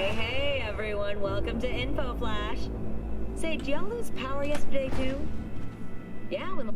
Hey, everyone. Welcome to Info Flash. Say, did y'all lose power yesterday, too? Yeah, when...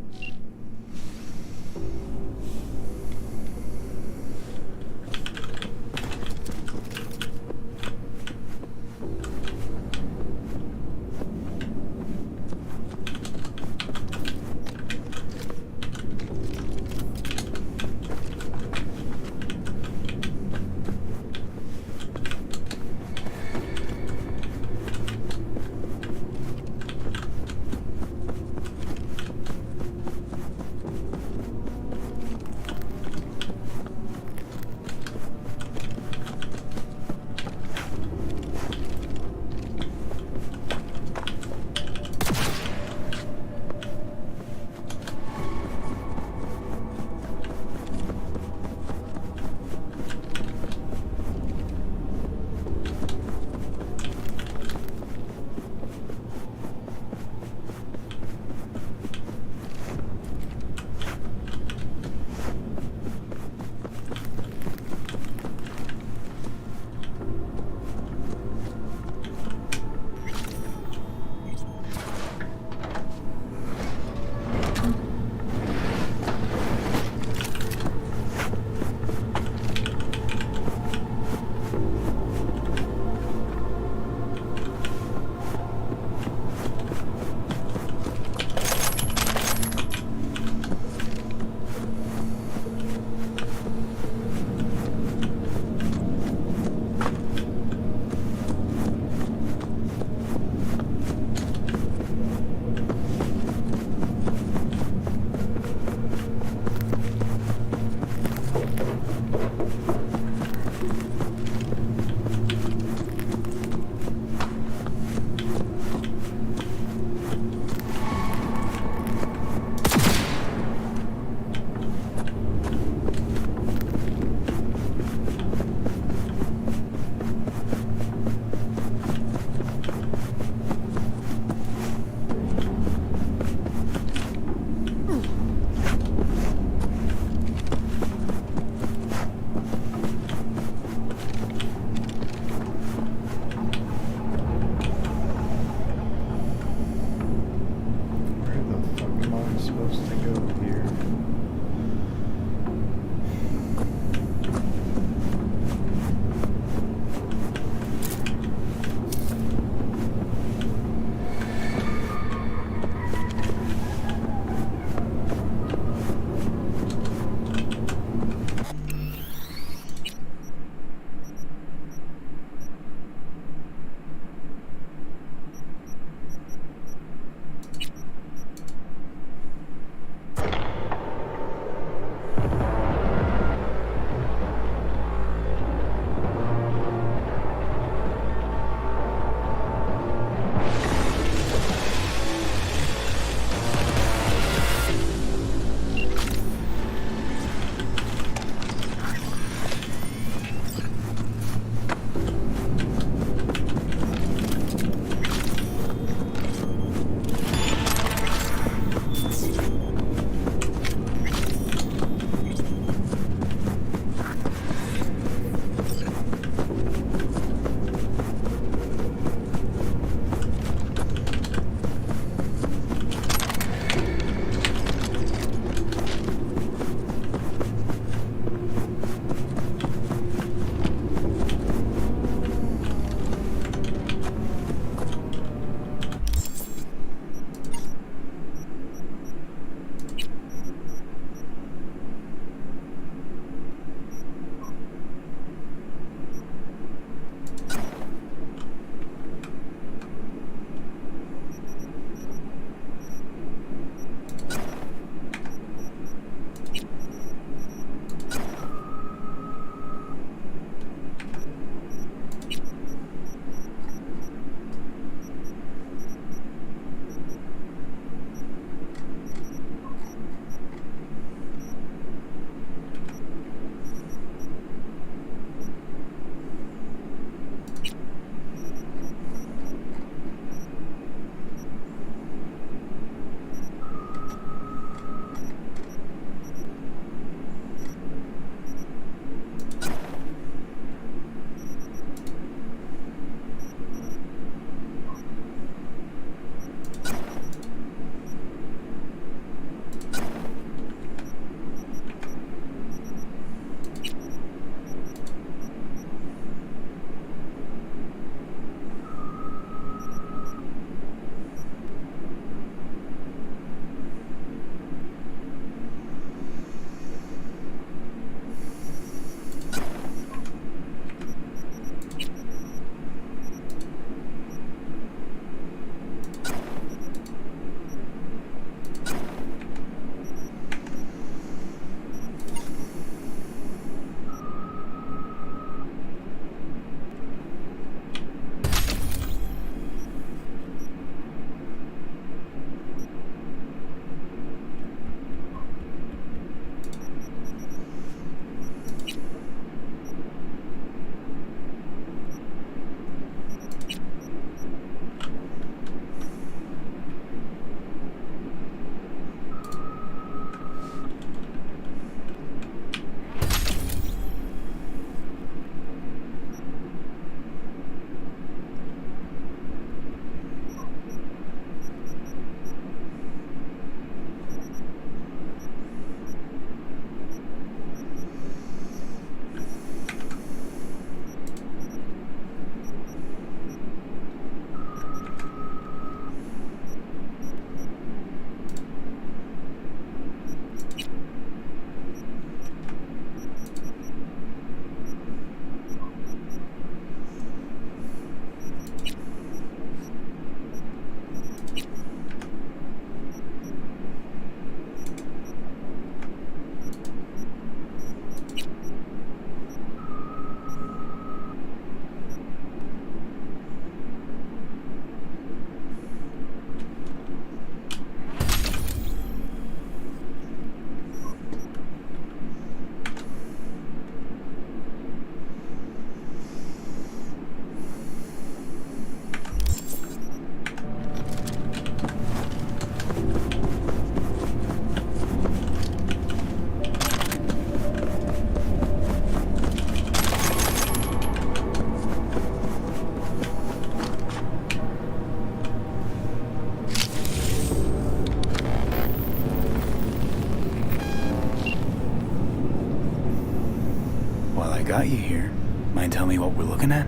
got you here. Mind telling me what we're looking at?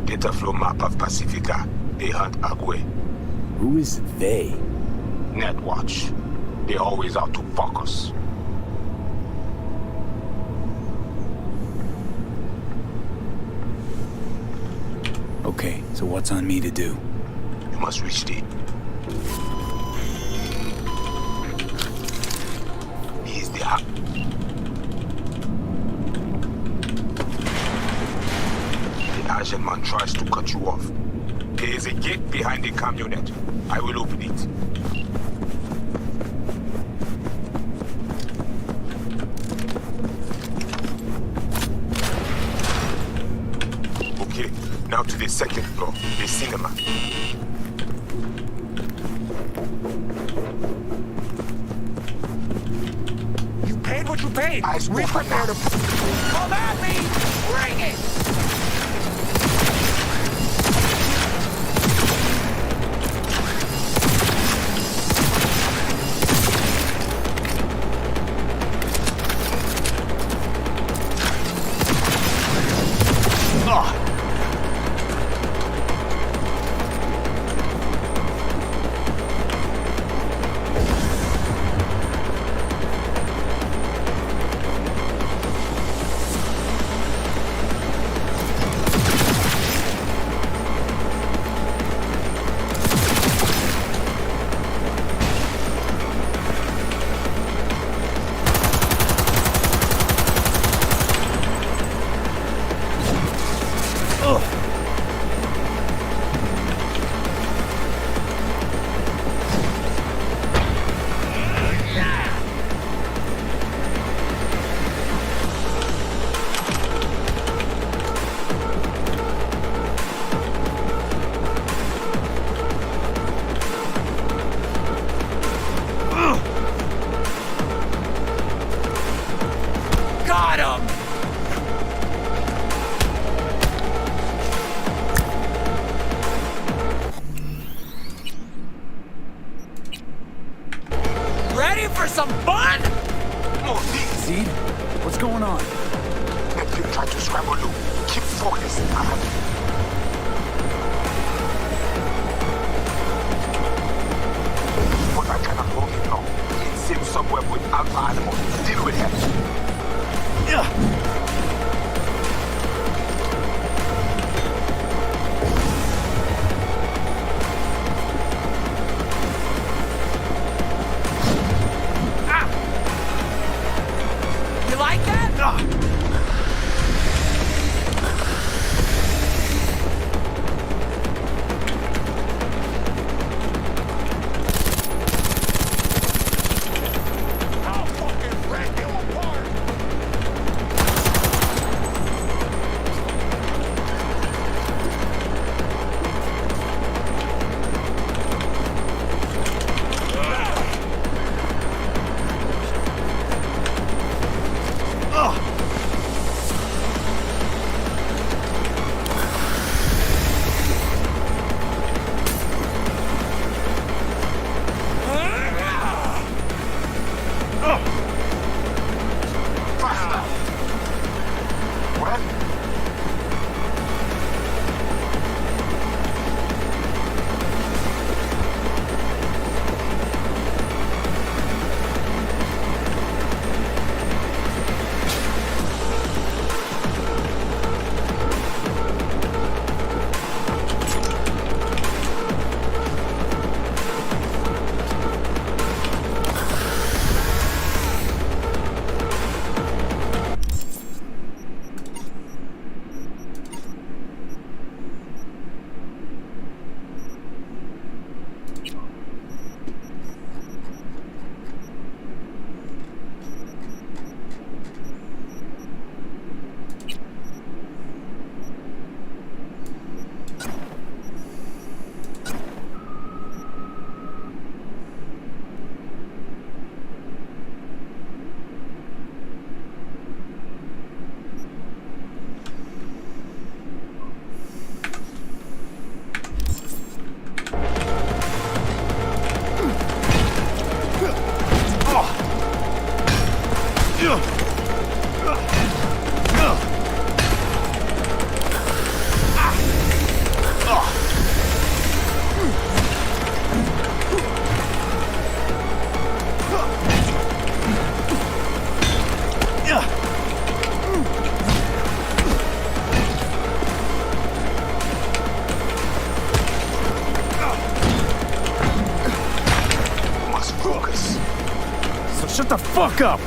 Data flow map of Pacifica. They hunt Agwe. Who is they? Netwatch. They always out to fuck us. Okay, so what's on me to do? You must reach the... He is the... The Asian man tries to cut you off. There is a gate behind the camionette. I will open it. Okay, now to the second floor, the cinema. You paid what you paid. Eyes We open prepared now. to... Come at me! Bring it! Got him! Ready for some fun? More things. Seed? What's going on? Let them try to scramble you. Keep focused. But I cannot hold him long. He's safe somewhere with alpha animals. Deal with him. Yeah. You like that? I'll fucking rip you apart! Shut the fuck up!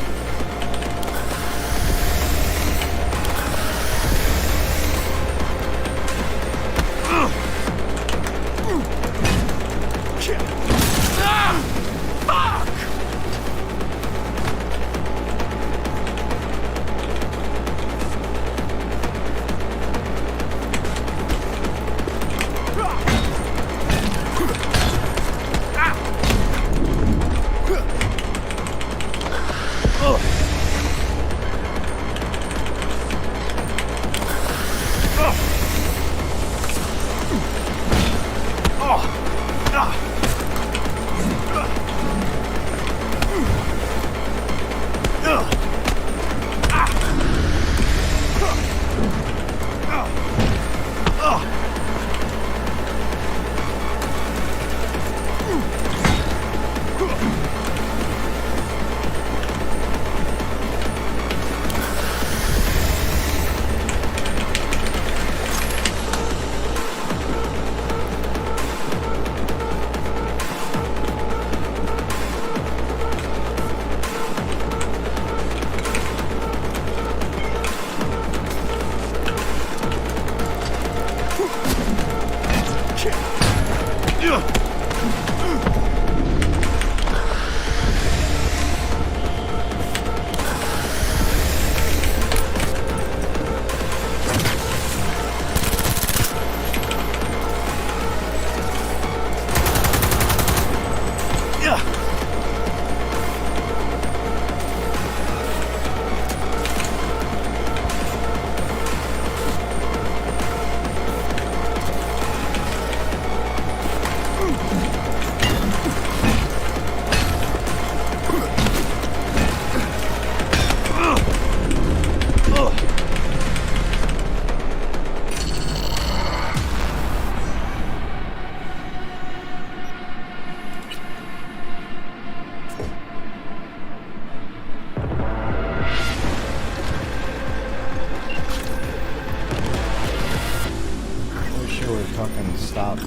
Fucking stop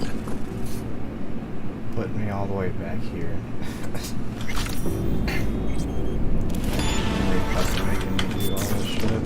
putting me all the way back here. They're fucking making me do all this shit.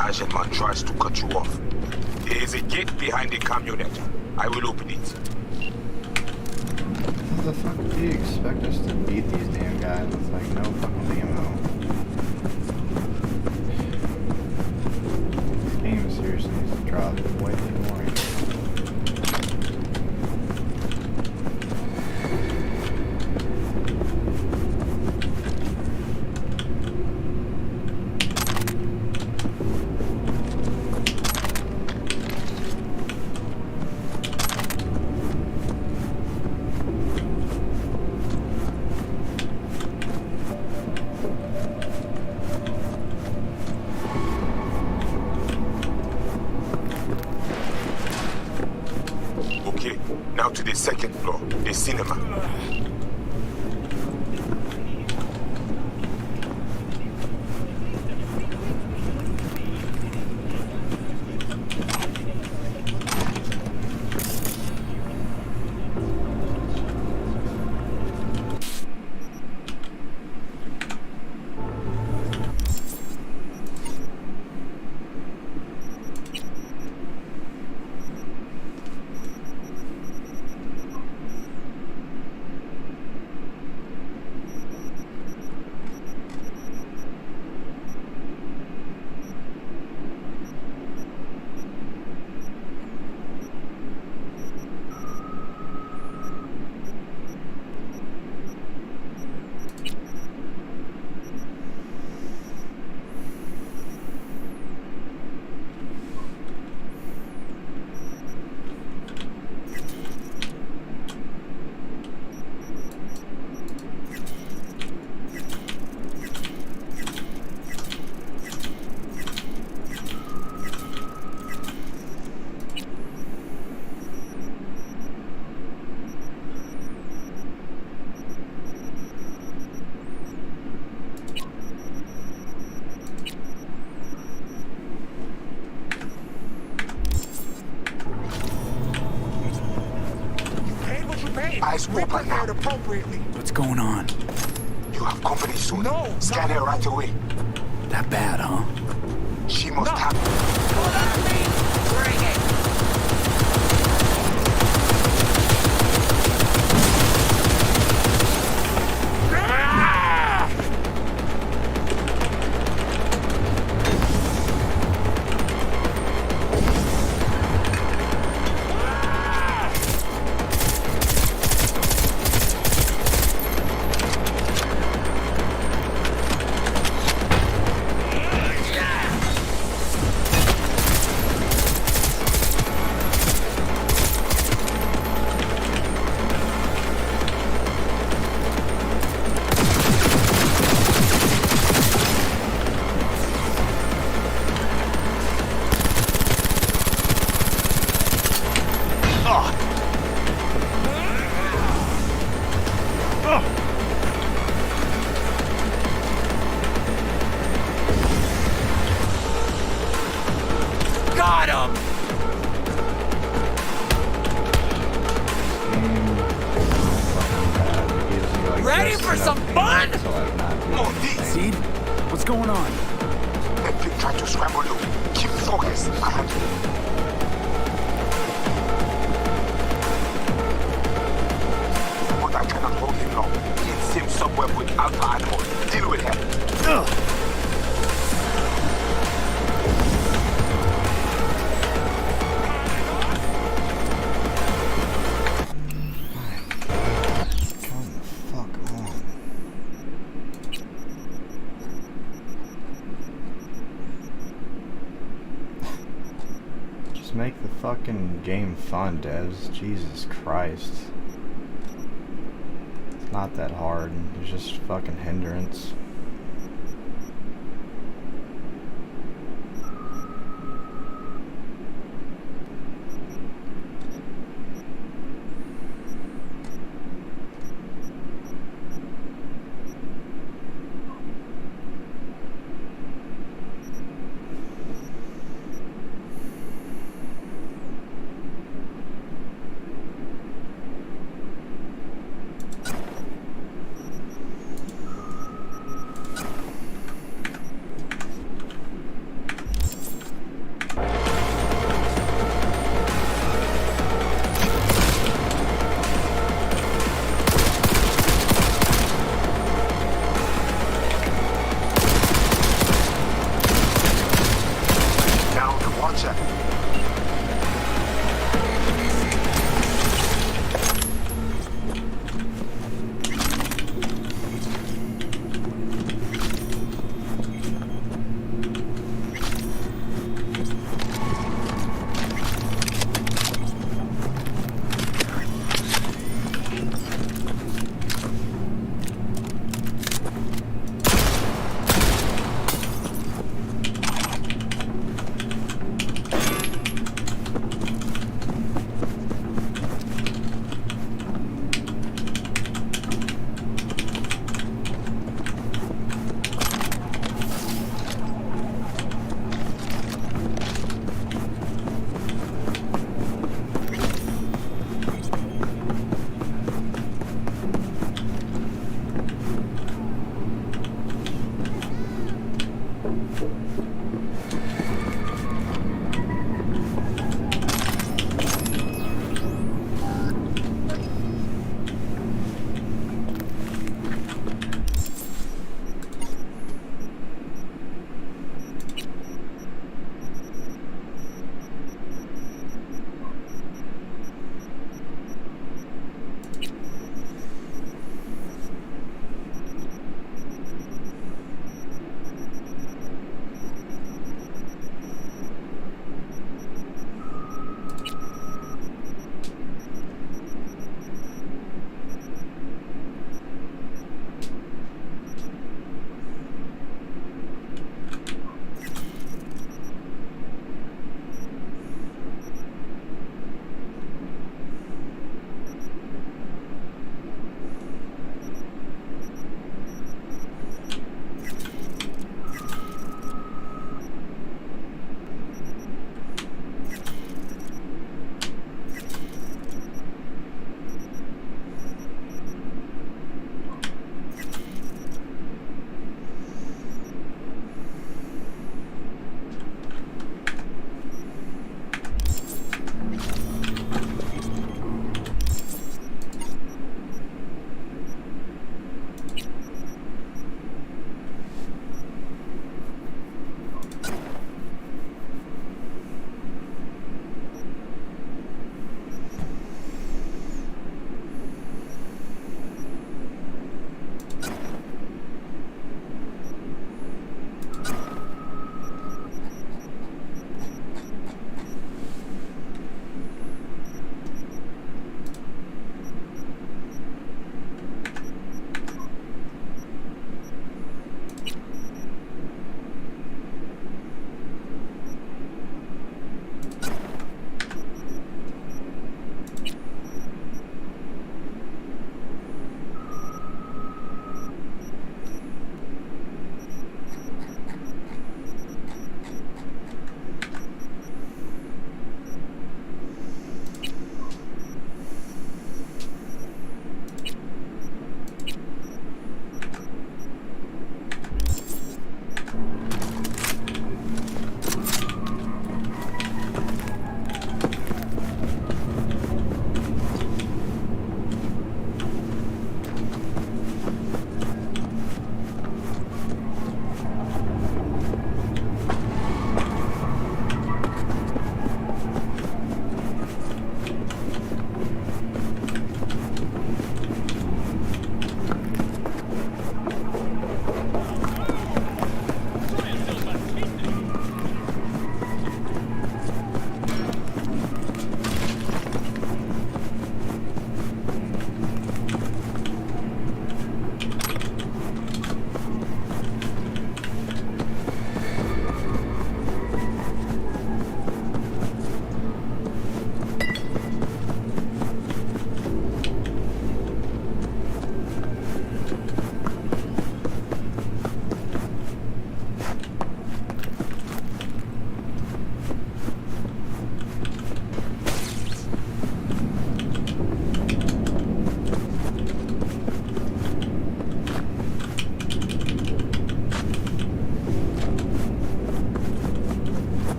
The Asian man tries to cut you off. There is a gate behind the camionette. I will open it. How the fuck do you expect us to beat these damn guys with like no fucking ammo? This game seriously needs to drop way more. Okay, now to the second floor, the cinema. Eyes open now. Appropriately. What's going on? You have company soon. No, Scan her right away. That bad, huh? She must have... Come at me! Bring it! Got him! Ready for some fun? Oh, this! Seed? What's going on? The pig tried to scramble you. Keep focused. But I cannot hold him long. He seems somewhere with alpha animal. Deal with him. Ugh. Make the fucking game fun, Devs. Jesus Christ. It's not that hard. It's just fucking hindrance.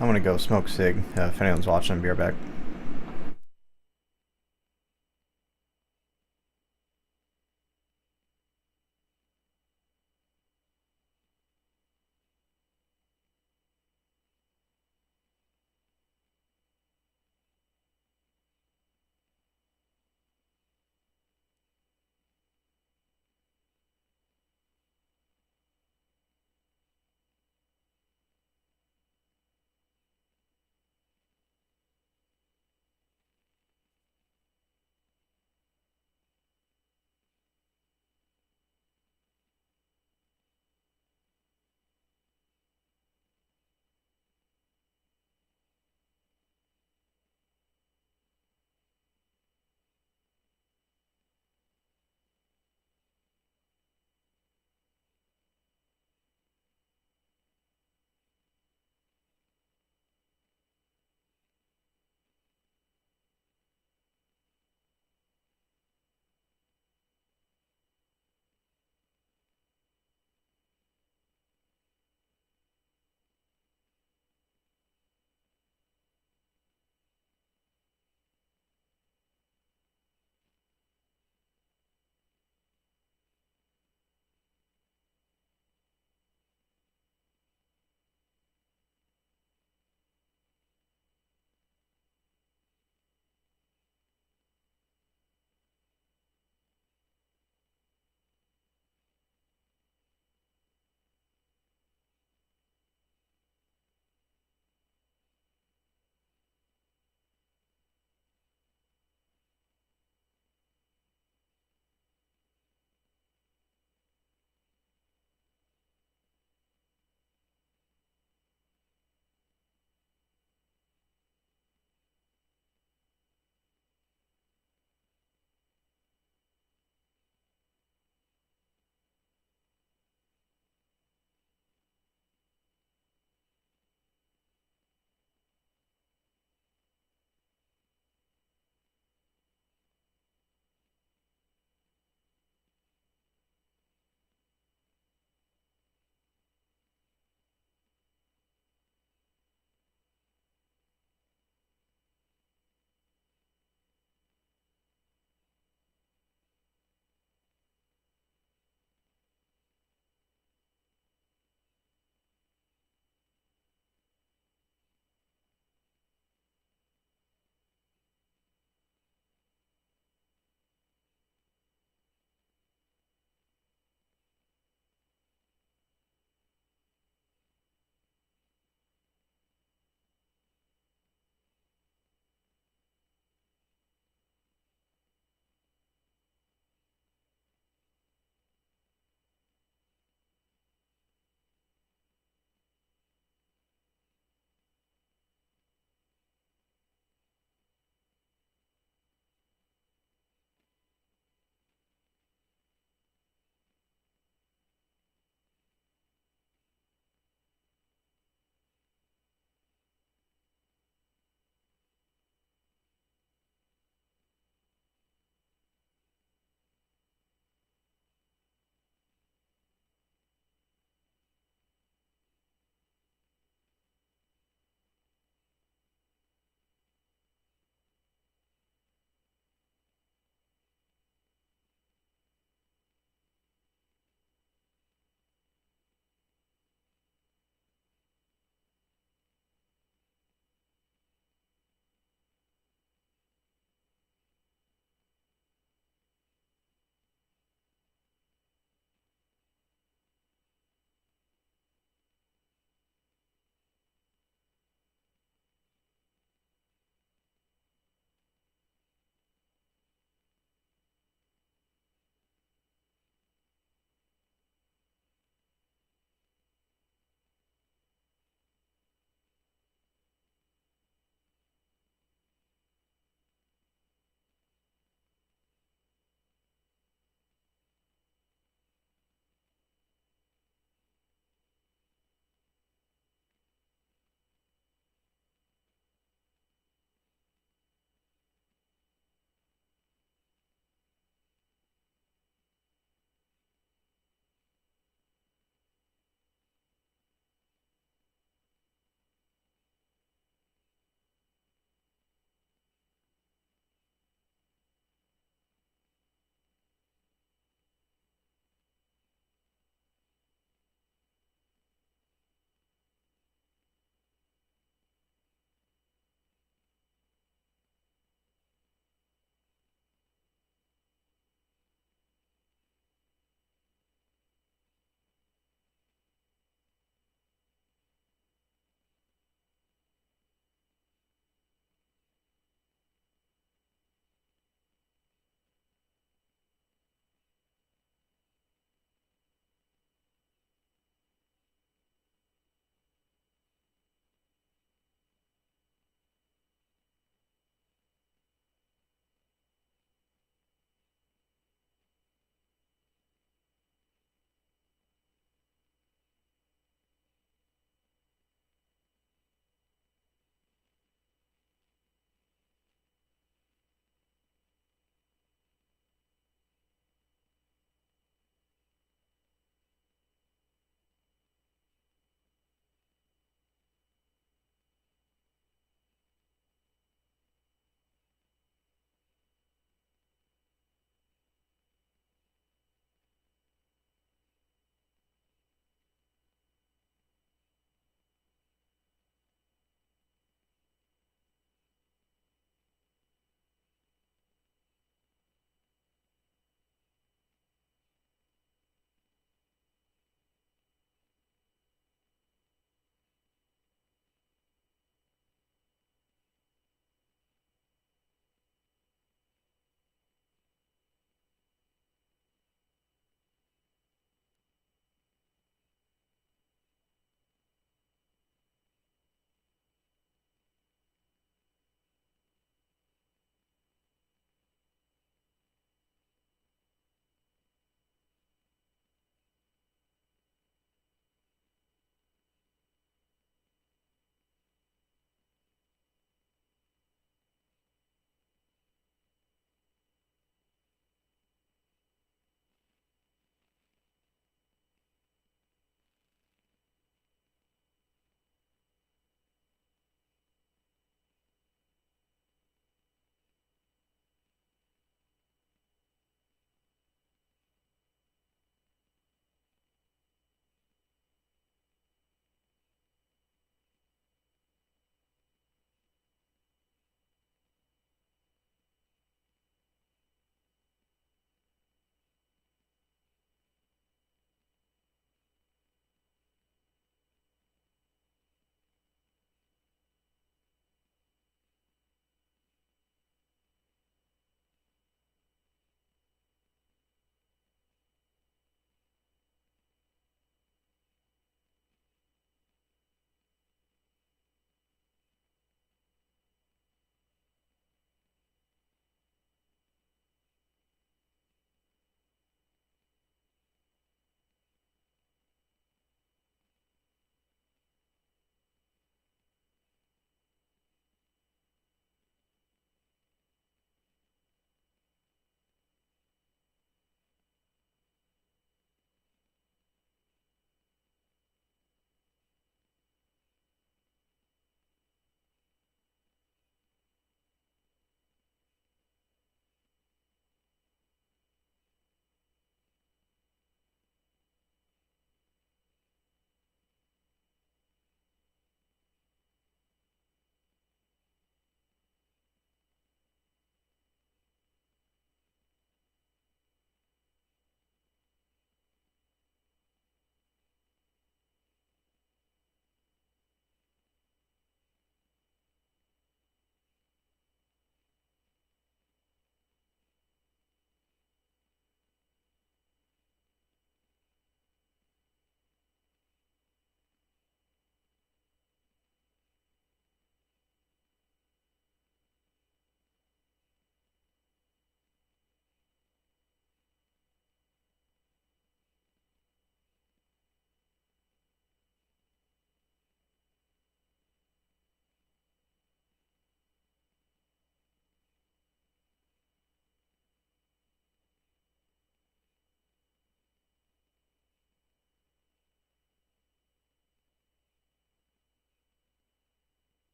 I'm gonna go smoke cig. If anyone's watching, I'll be right back.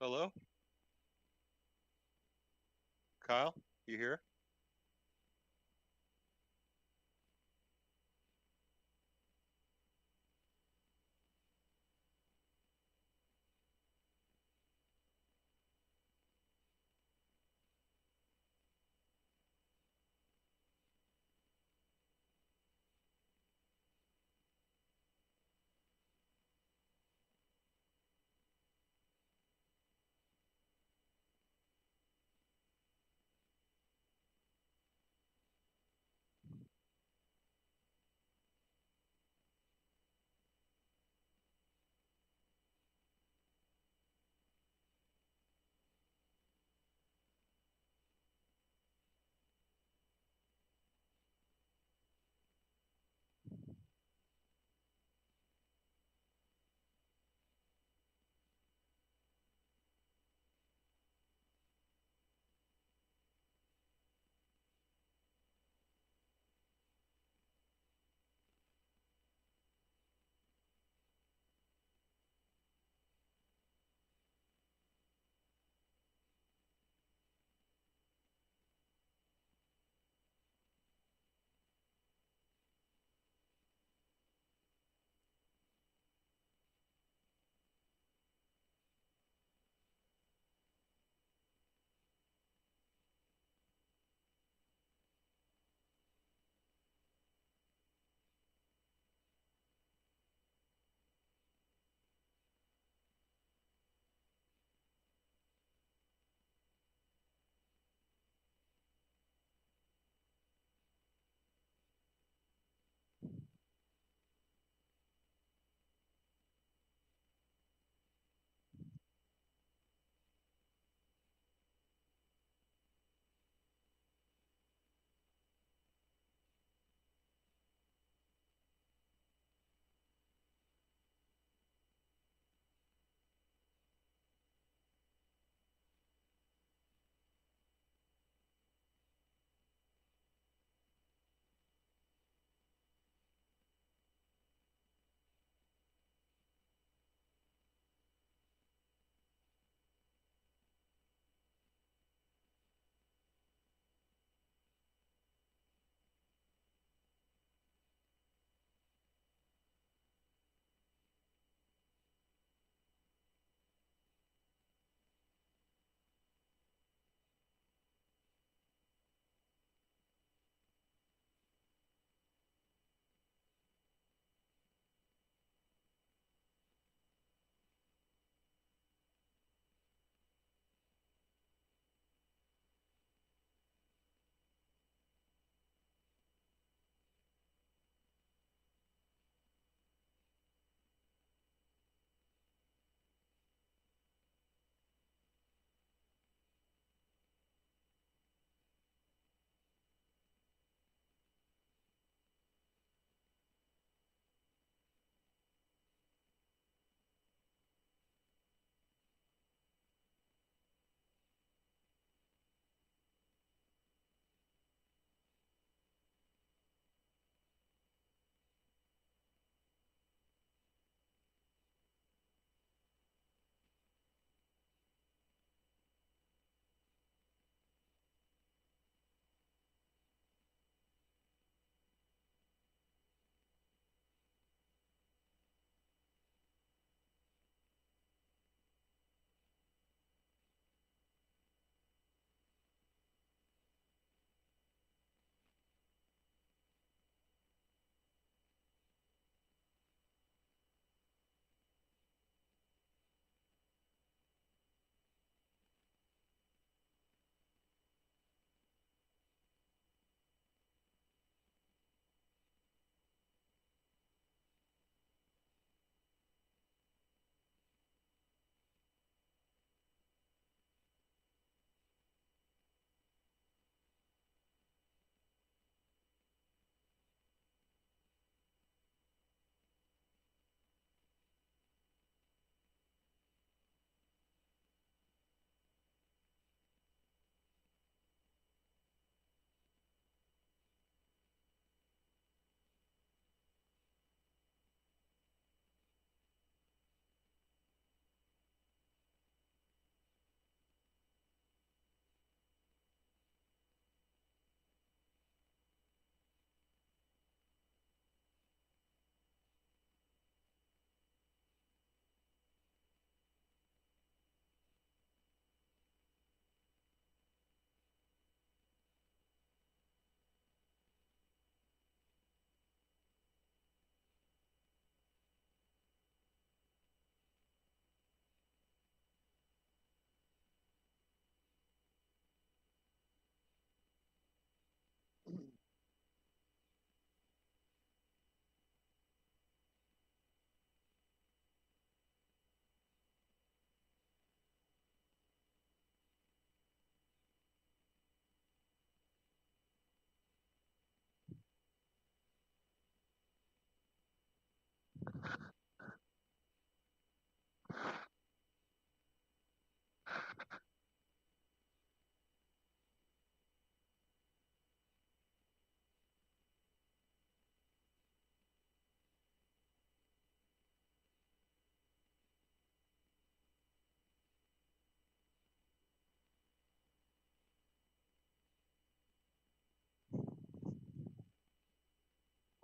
Hello? Kyle, you here?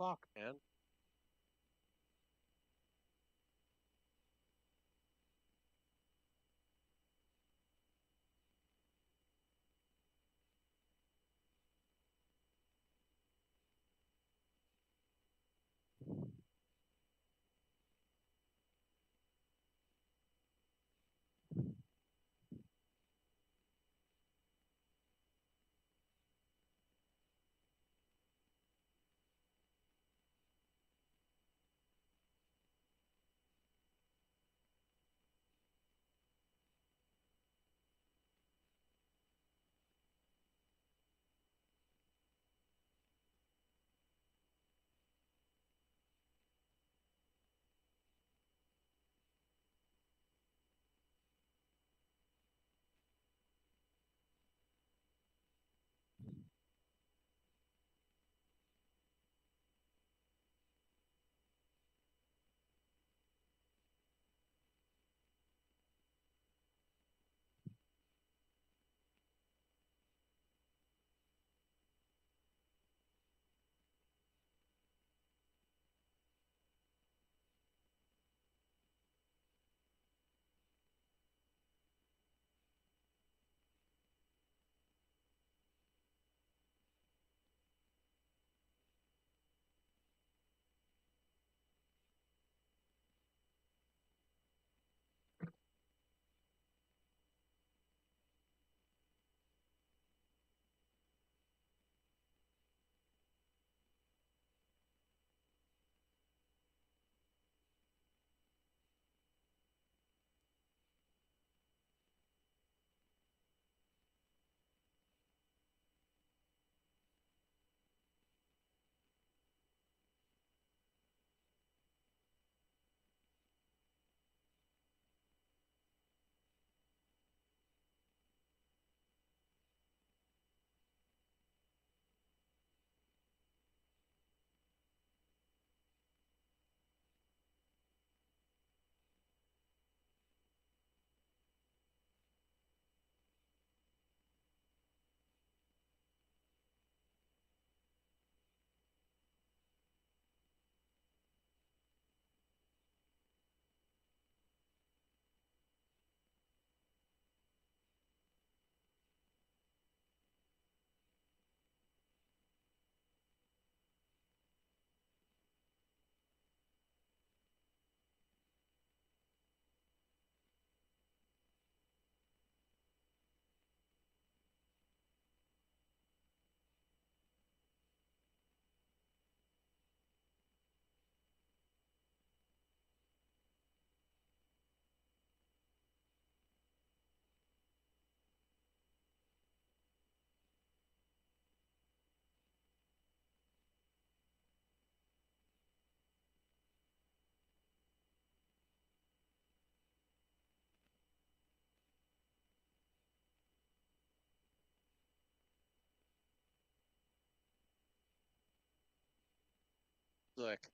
Fuck, man. Sick.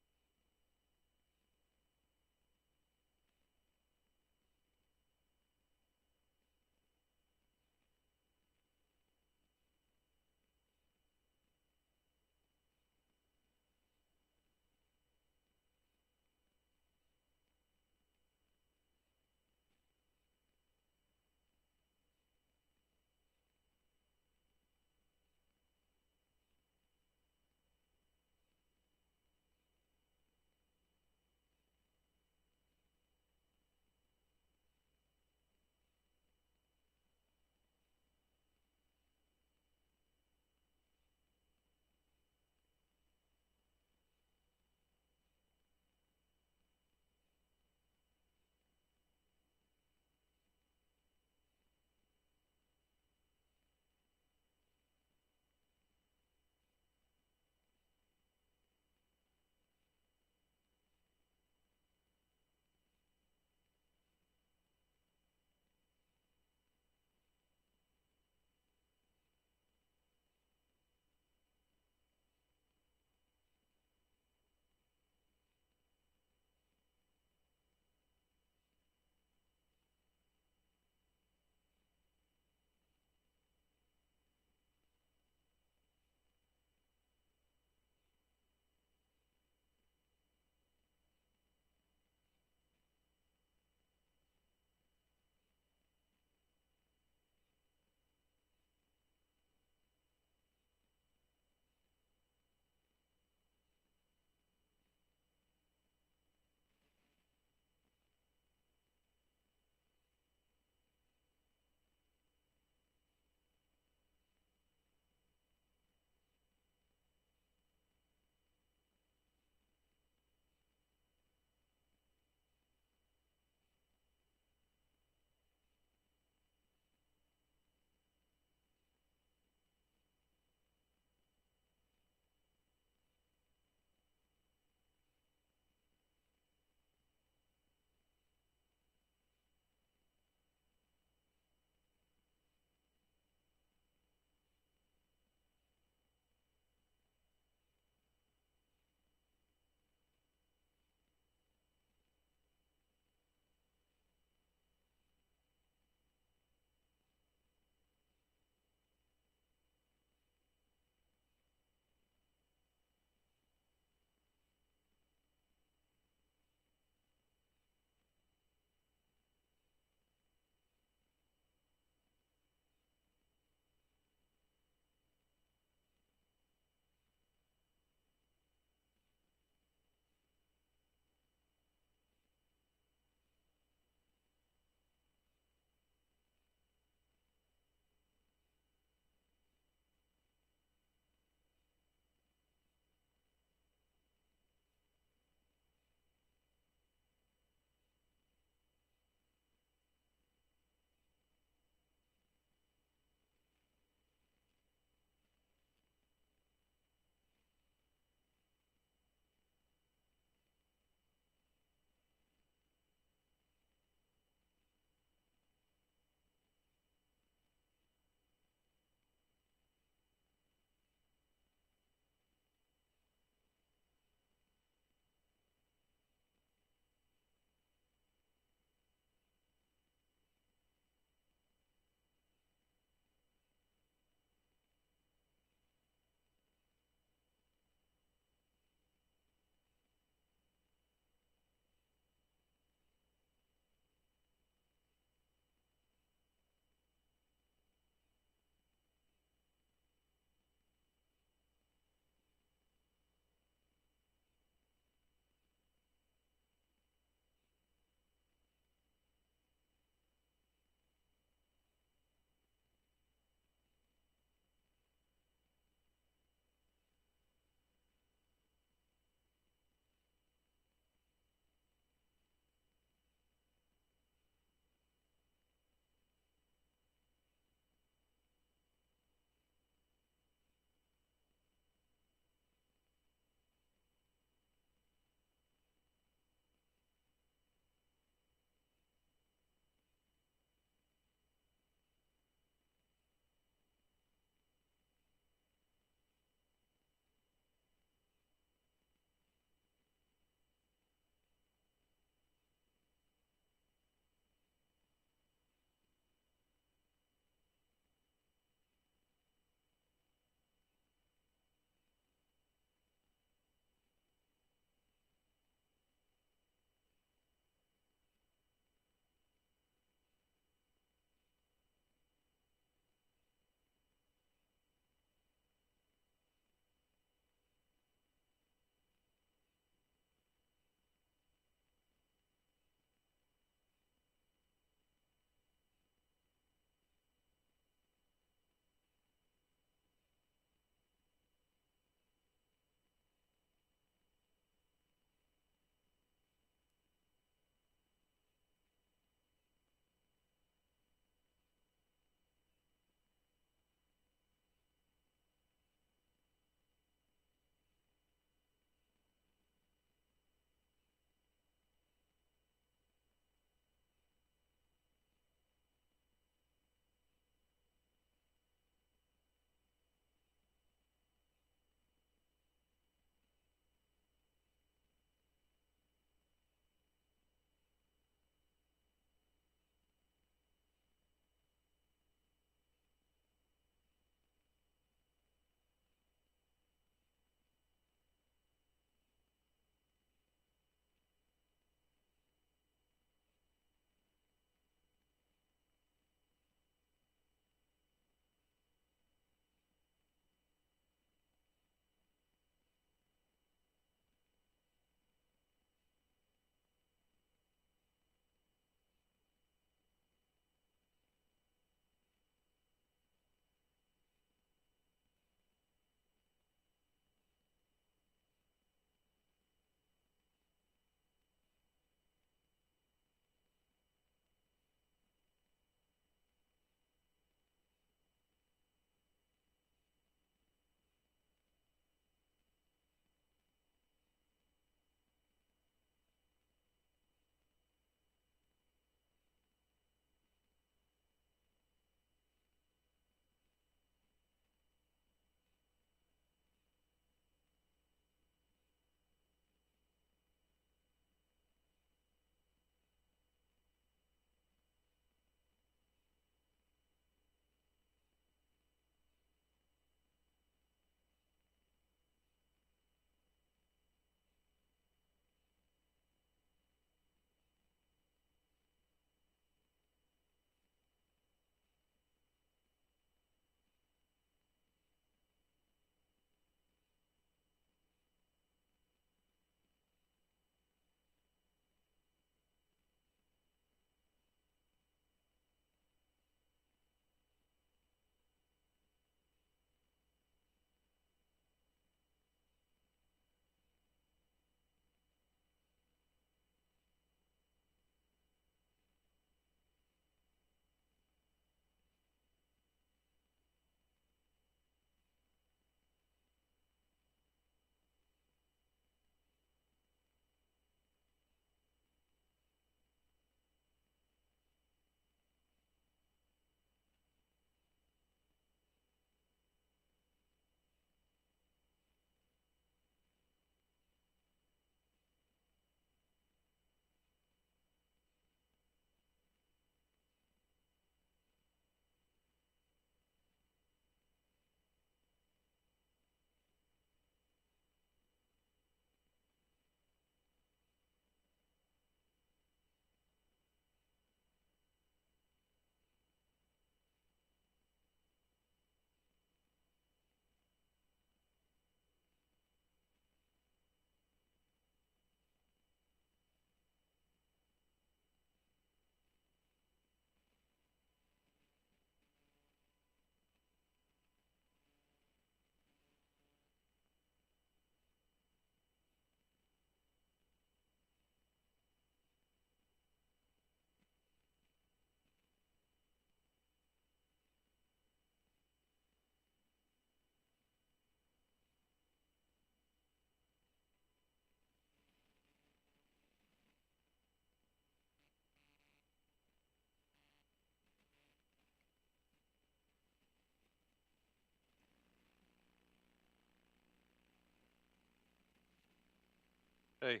Hey.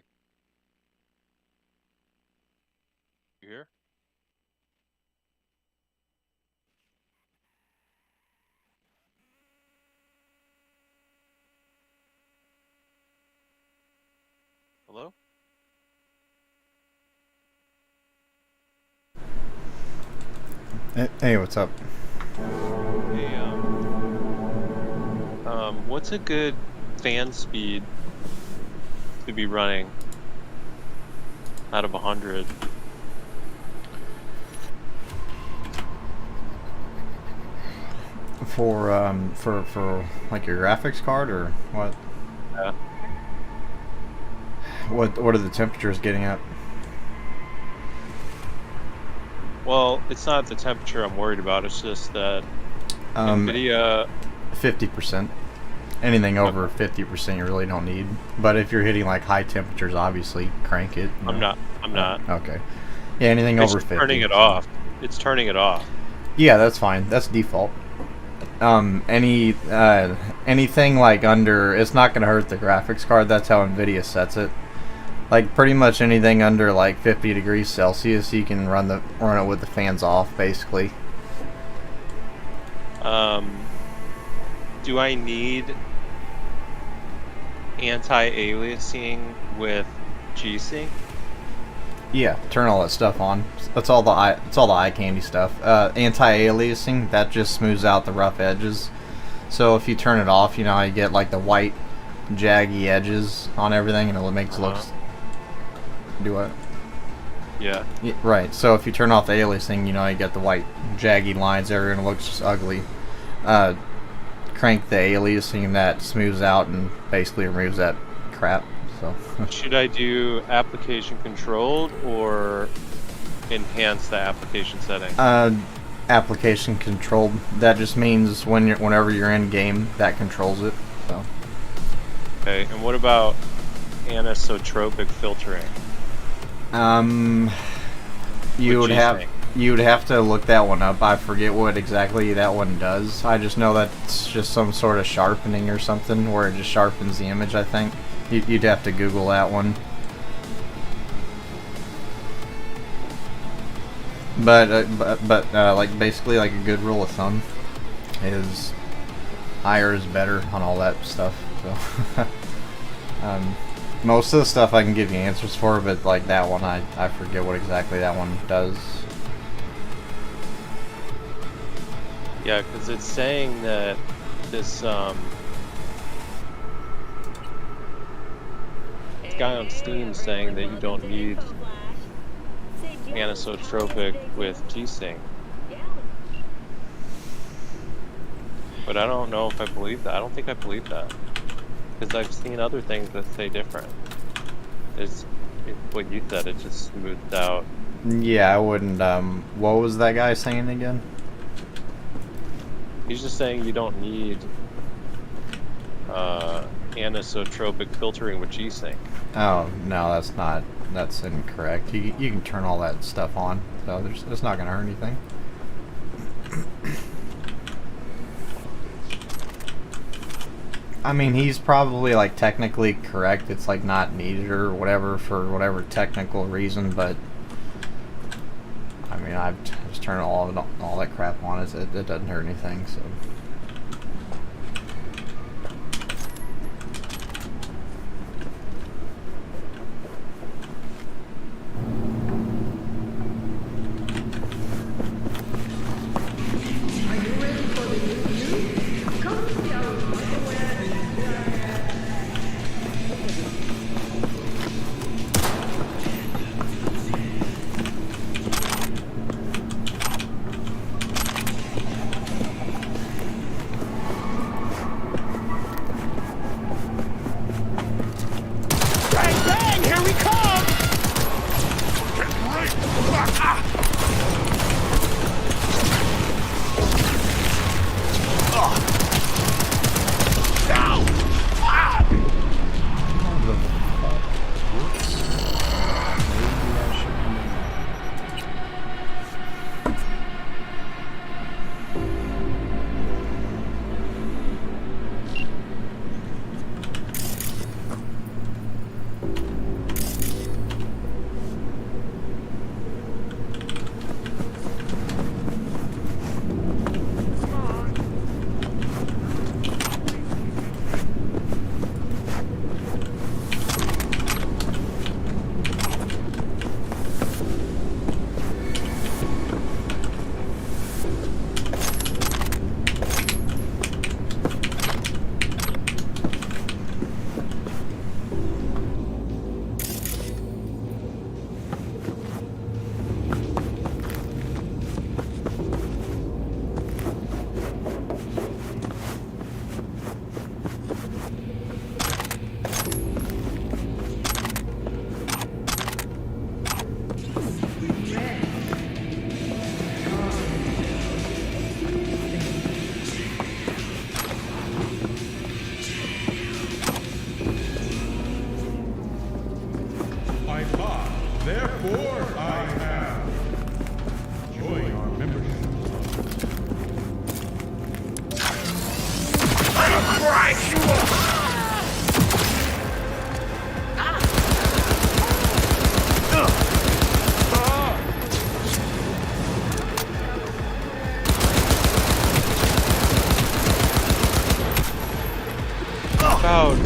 You here? Hello? Hey, what's up? Hey, what's a good fan speed to be running out of 100? For like your graphics card or what? Yeah. What are the temperatures getting up? Well, it's not the temperature I'm worried about. It's just that NVIDIA. 50%. Anything over 50% you really don't need. But if you're hitting like high temperatures, obviously crank it. I'm not. Okay. Yeah, anything It's over just 50. turning it off. It's turning it off. Yeah, that's fine. That's default. Anything like under, it's not gonna hurt the graphics card. That's how NVIDIA sets it. Like pretty much anything under like 50 degrees Celsius, you can run it with the fans off, basically. Do I need anti-aliasing with G-Sync? Yeah, turn all that stuff on. That's all the eye candy stuff. Anti-aliasing, that just smooths out the rough edges. So if you turn it off, you know how you get like the white, jaggy edges on everything, and it makes it look. Do what? Yeah. Yeah. Right. So if you turn off the aliasing, you know you get the white, jaggy lines there, and it looks just ugly. Crank the aliasing, and that smooths out and basically removes that crap. So. Should I do application controlled or enhance the application setting? Application controlled. That just means whenever you're in game, that controls it. So. Okay. And what about anisotropic filtering? You would have to look that one up. I forget what exactly that one does. I just know that it's just some sort of sharpening or something where it just sharpens the image, I think. You'd have to Google that one. But like basically like a good rule of thumb is higher is better on all that stuff. So most of the stuff I can give you answers for, but like that one I forget what exactly that one does. Yeah, because it's saying that this guy on Steam saying that you don't need anisotropic with G-Sync. But I don't know if I believe that. I don't think I believe that. Because I've seen other things that say different. It's what you said, it just smoothed out. Yeah, I wouldn't, what was that guy saying again? He's just saying you don't need anisotropic filtering with G-Sync. Oh, no, that's incorrect. You can turn all that stuff on, so it's not going to hurt anything. I mean, he's probably like technically correct. It's like not needed or whatever for whatever technical reason, but I mean, I've just turned all that crap on. It doesn't hurt anything, so. taught, therefore I have. Join our membership. I'll grind you up! About it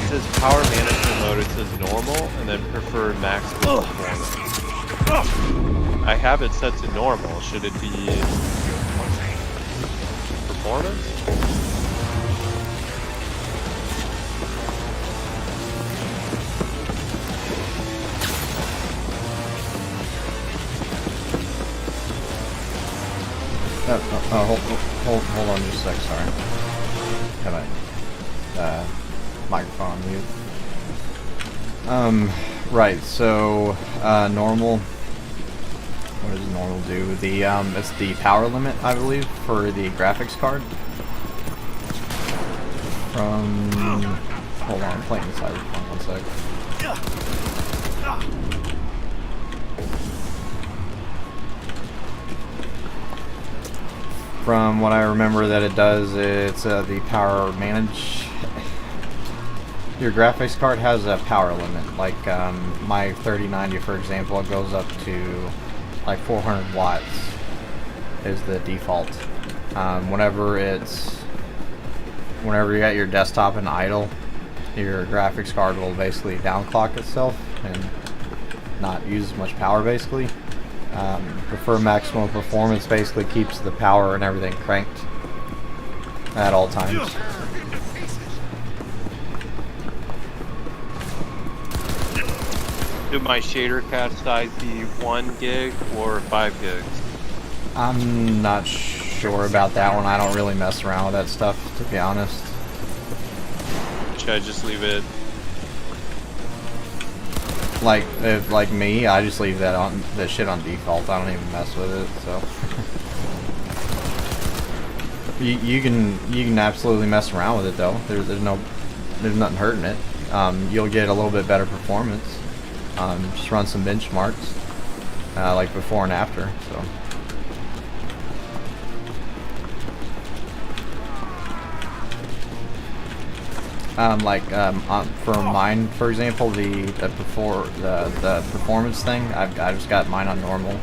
says power management mode, it says normal and then preferred maximum performance. I have it set to normal. Should it be performance? Hold on just a sec, sorry. Have my microphone on mute. Right, so normal. What does normal do? It's the power limit, I believe, for the graphics card. Hold on, I'm playing CyberPunk, 1 sec. From what I remember that it does, it's the power manage. Your graphics card has a power limit. Like my 3090, for example, it goes up to like 400 watts is the default. Whenever you got your desktop in idle, your graphics card will basically downclock itself and not use as much power basically. Prefer maximum performance basically keeps the power and everything cranked at all times. Should my shader cache size be 1 gig or 5 gigs? I'm not sure about that one. I don't really mess around with that stuff, to be honest. Should I just leave it? Like me, I just leave that shit on default. I don't even mess with it. So you can absolutely mess around with it though. There's nothing hurting it. You'll get a little bit better performance. Just run some benchmarks, like before and after. So. For mine, for example, the performance thing, I just got mine on normal.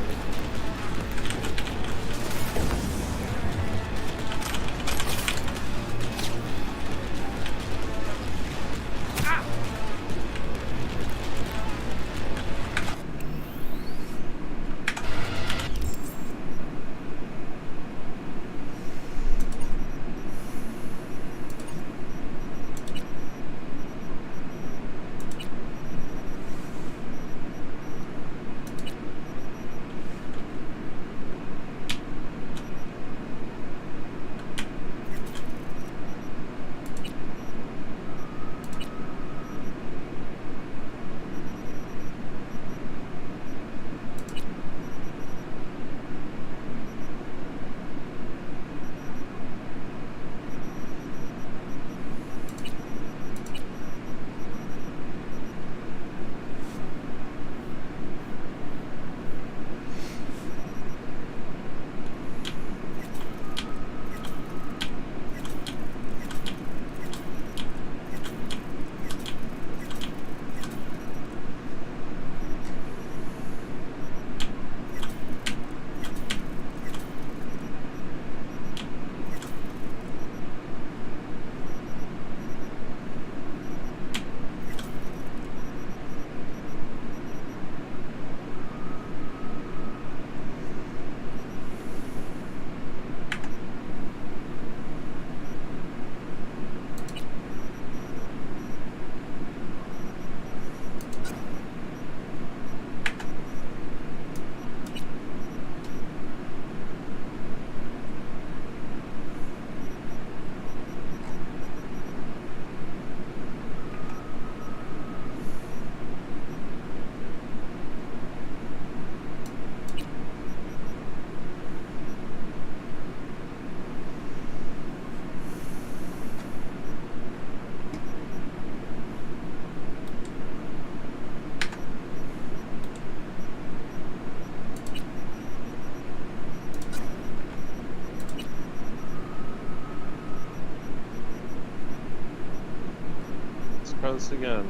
try this again.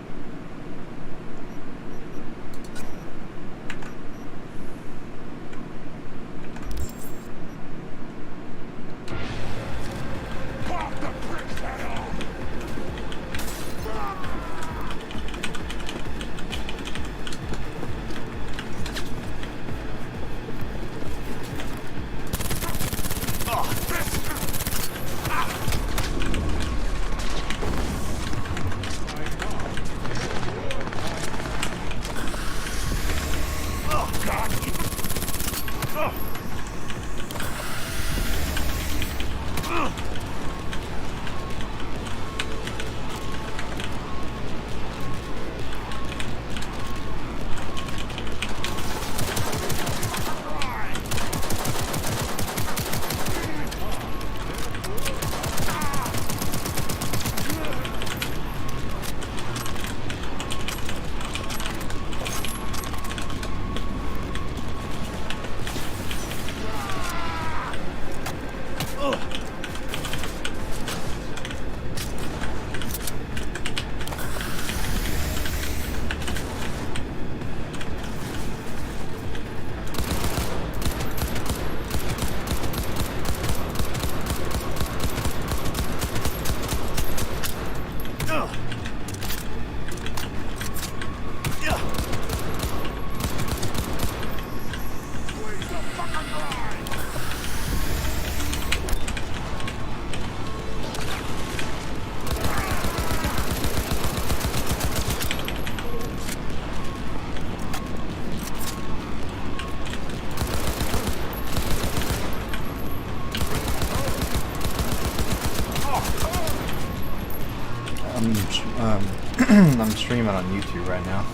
I'm streaming on YouTube right now.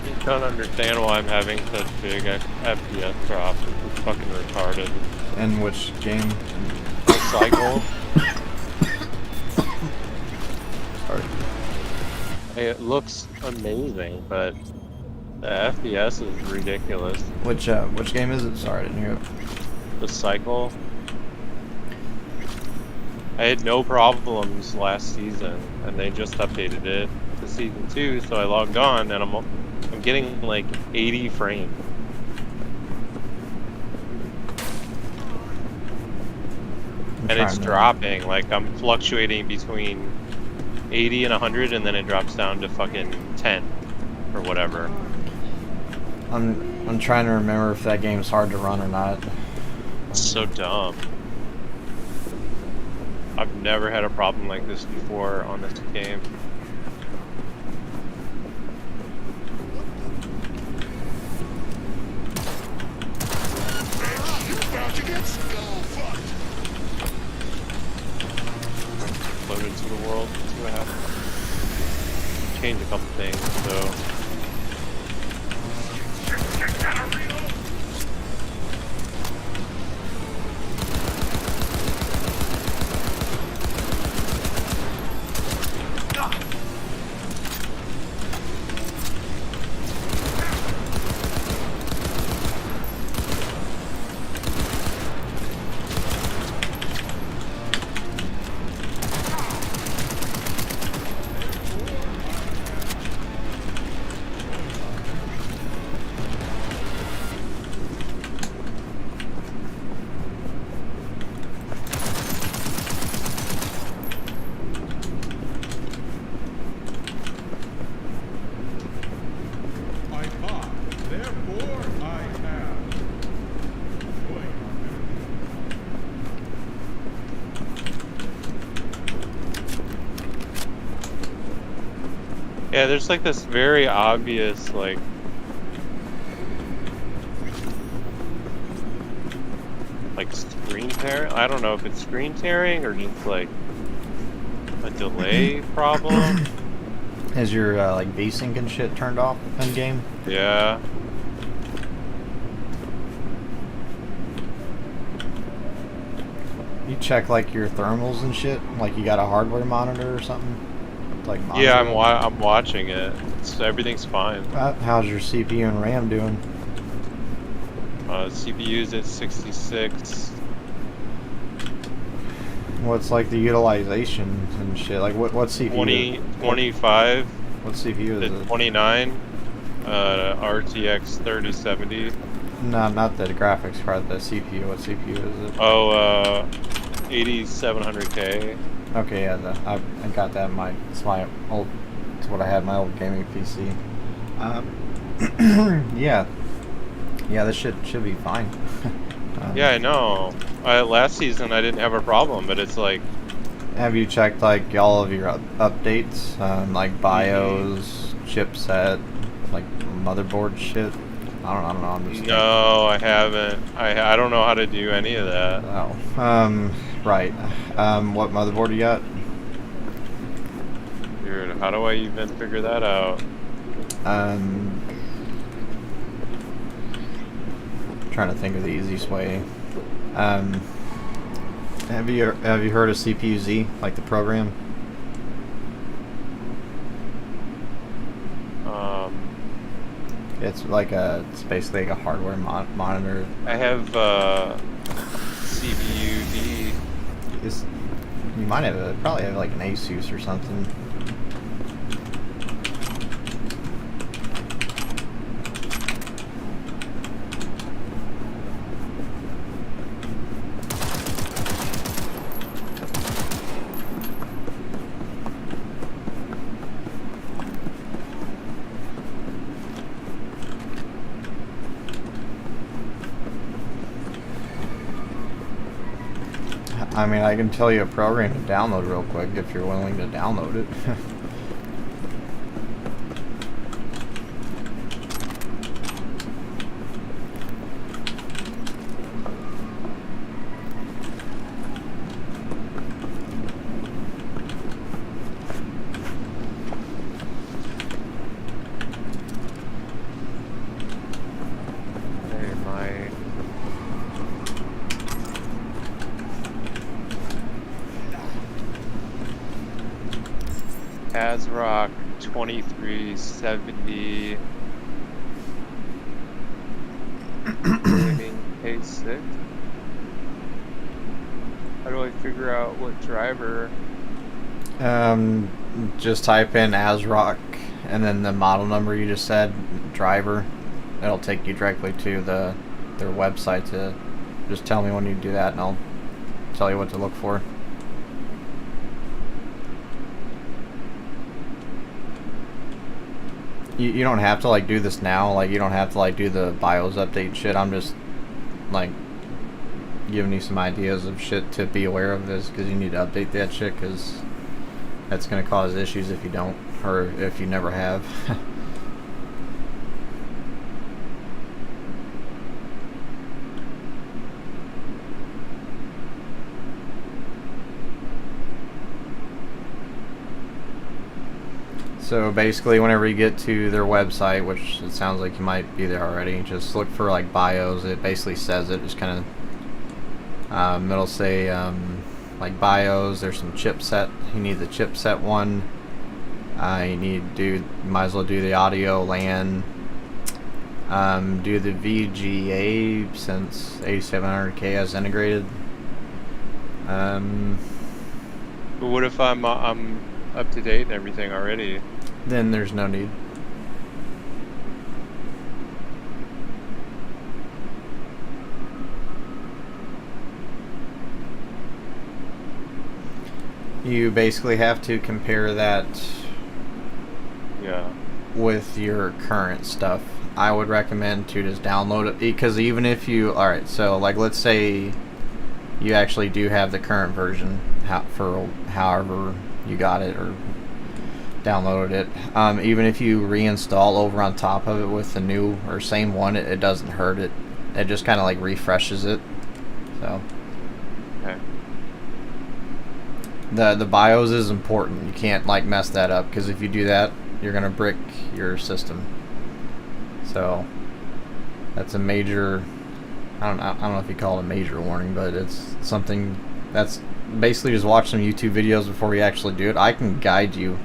I don't understand why I'm having such big FPS drops. It's fucking retarded. In which game? Cycle. Sorry. It looks amazing, but the FPS is ridiculous. Which game is it? Sorry, I didn't hear it. The Cycle. I had no problems last season, and they just updated it to season 2, so I logged on, and I'm getting like 80 frames. And it's dropping, like I'm fluctuating between 80 and 100, and then it drops down to fucking 10 or whatever. I'm trying to remember if that game's hard to run or not. It's so dumb. I've never had a problem like this before on this game. Load into the world, see what happens. Change a couple things, so. Yeah, there's like this very obvious, like, screen tearing. I don't know if it's screen tearing or just like a delay problem. Is your like VSync and shit turned off in game? Yeah. You check like your thermals and shit, like you got a hardware monitor or something. Like yeah, I'm watching it. Everything's fine. How's your CPU and RAM doing? CPU's at 66. What's like the utilization and shit? Like what CPU? 25 What CPU is to it? 29. RTX 3070. No, not the graphics card. The CPU. What CPU is it? Oh, 8700K. Okay, yeah, I got that in my. It's my old. It's what I had in my old gaming PC. Yeah, this should be fine. Yeah, I know. Last season I didn't have a problem, but it's like. Have you checked like all of your updates, like BIOS, chipset, like motherboard shit? I don't know. I'm just No, I haven't. I don't know how to do any of that. Oh, right. What motherboard you got? Dude, how do I even figure that out? Trying to think of the easiest way. Have you heard of CPU-Z, like the program? It's like it's basically like a hardware monitor. I have CPU-D. You might probably have like an Asus or something. I mean, I can tell you a program to download real quick if you're willing to download it. ASRock 2370 gaming K6. How do I figure out what driver? Just type in ASRock and then the model number you just said, driver. It'll take you directly to their website. To just tell me when you do that and I'll tell you what to look for. You don't have to like do this now, like you don't have to like do the BIOS update shit. I'm just like giving you some ideas of shit to be aware of this, because you need to update that shit, because that's going to cause issues if you don't, or if you never have. So basically, whenever you get to their website, which it sounds like you might be there already, just look for like BIOS. It basically says it. Just kind of it'll say like BIOS. There's some chipset. You need the chipset one. You might as well do the audio LAN. Do the VGA since 8700K has integrated. But what if I'm up to date and everything already? Then there's no need. You basically have to compare that with your current stuff. I would recommend to just download it, because even if you, alright, so like let's say you actually do have the current version for however you got it or downloaded it, even if you reinstall over on top of it with the new or same one, it doesn't hurt it. It just kind of like refreshes it. So okay. The BIOS is important. You can't like mess that up, because if you do that, you're gonna brick your system. So that's a major, I don't know if you call it a major warning, but it's something that's basically just watch some YouTube videos before you actually do it. I can guide you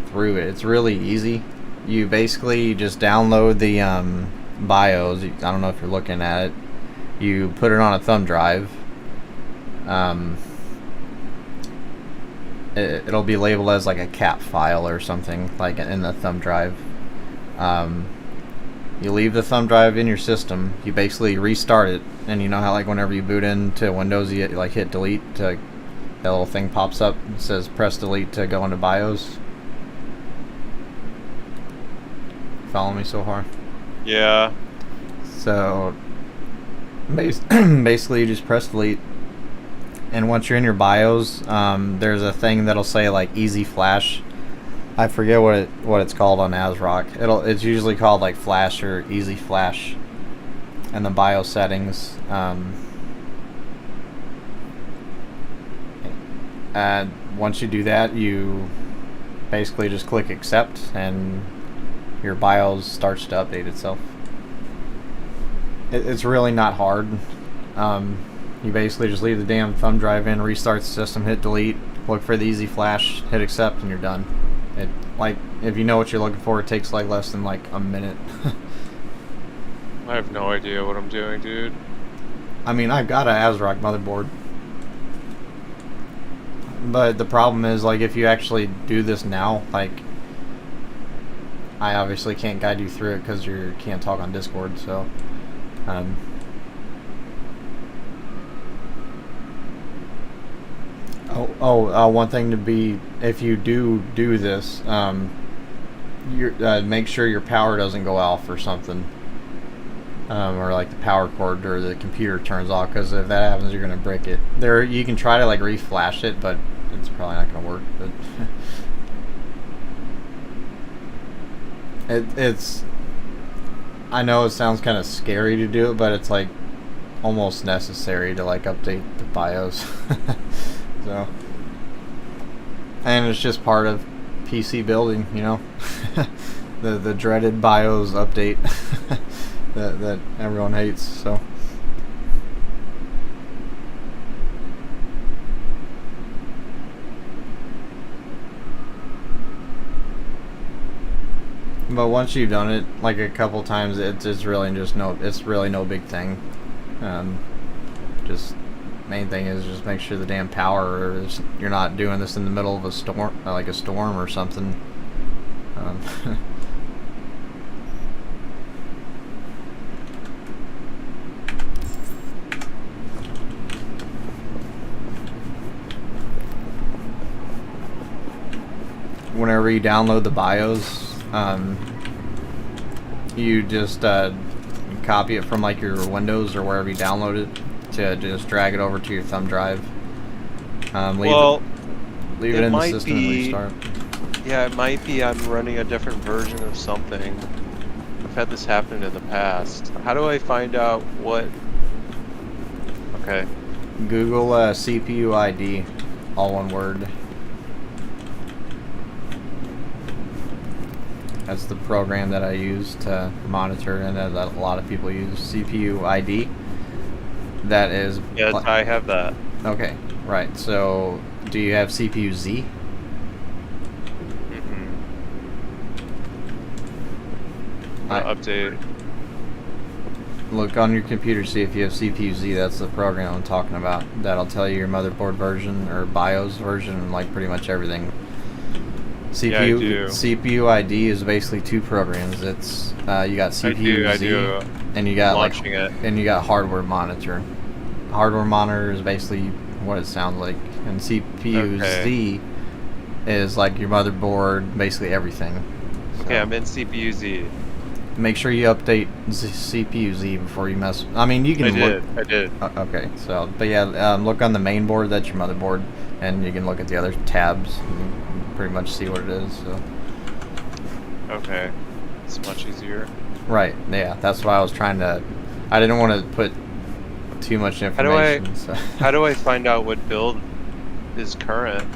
through it. It's really easy. You basically just download the BIOS, I don't know if you're looking at it, you put it on a thumb drive. It'll be labeled as like a cap file or something, like in the thumb drive. You leave the thumb drive in your system, you basically restart it, and you know how like whenever you boot into Windows you like hit delete to, that little thing pops up and says press delete to go into BIOS. Follow me so far? Yeah. So basically you just press delete, and once you're in your BIOS, there's a thing that'll say like easy flash. I forget what it's called on ASRock. It's usually called like flash or easy flash in the BIOS settings. And once you do that, you basically just click accept and your BIOS starts to update itself. It's really not hard. You basically just leave the damn thumb drive in, restart the system, hit delete, look for the easy flash, hit accept, and you're done. It, like, if you know what you're looking for, it takes like less than like a minute. I have no idea what I'm doing, dude. I mean, I've got a ASRock motherboard, but the problem is, like, if you actually do this now, like, I obviously can't guide you through it because you can't talk on Discord, so one thing to be, if you do this, make sure your power doesn't go off or something, or like the power cord or the computer turns off, because if that happens, you're gonna break it. You can try to like reflash it, but it's probably not gonna work. But it's. I know it sounds kind of scary to do it, but it's like almost necessary to like update the BIOS. So, and it's just part of PC building, you know, the dreaded BIOS update that everyone hates. So, but once you've done it like a couple times, it's really no big thing. Just main thing is just make sure the damn power is, you're not doing this in the middle of a storm, like a storm or something. Whenever you download the BIOS, you just copy it from like your Windows or wherever you download it, to just drag it over to your thumb drive. Leave it in the system and restart. Yeah, it might be I'm running a different version of something. I've had this happen in the past. How do I find out what... Okay. Google CPU ID, all one word. That's the program that I use to monitor, and that a lot of people use. CPU ID. That is... Yes, I have that. Okay, right. So, do you have CPU Z? Update. Look on your computer, see if you have CPU Z. That's the program I'm talking about. That'll tell you your motherboard version or BIOS version and like pretty much everything. CPU ID is basically two programs. It's you got CPU Z, and you got and you got hardware monitor. Hardware monitor is basically what it sounds like, and CPU Z is like your motherboard, basically everything. So okay, I'm in CPU Z. Make sure you update CPU Z before you mess. I mean, you can. I did. Okay, so but yeah, look on the main board. That's your motherboard, and you can look at the other tabs. And pretty much see what it is. So. Okay, it's much easier. Right. Yeah, that's why I was trying to. I didn't want to put too much information. How do I find out what build is current?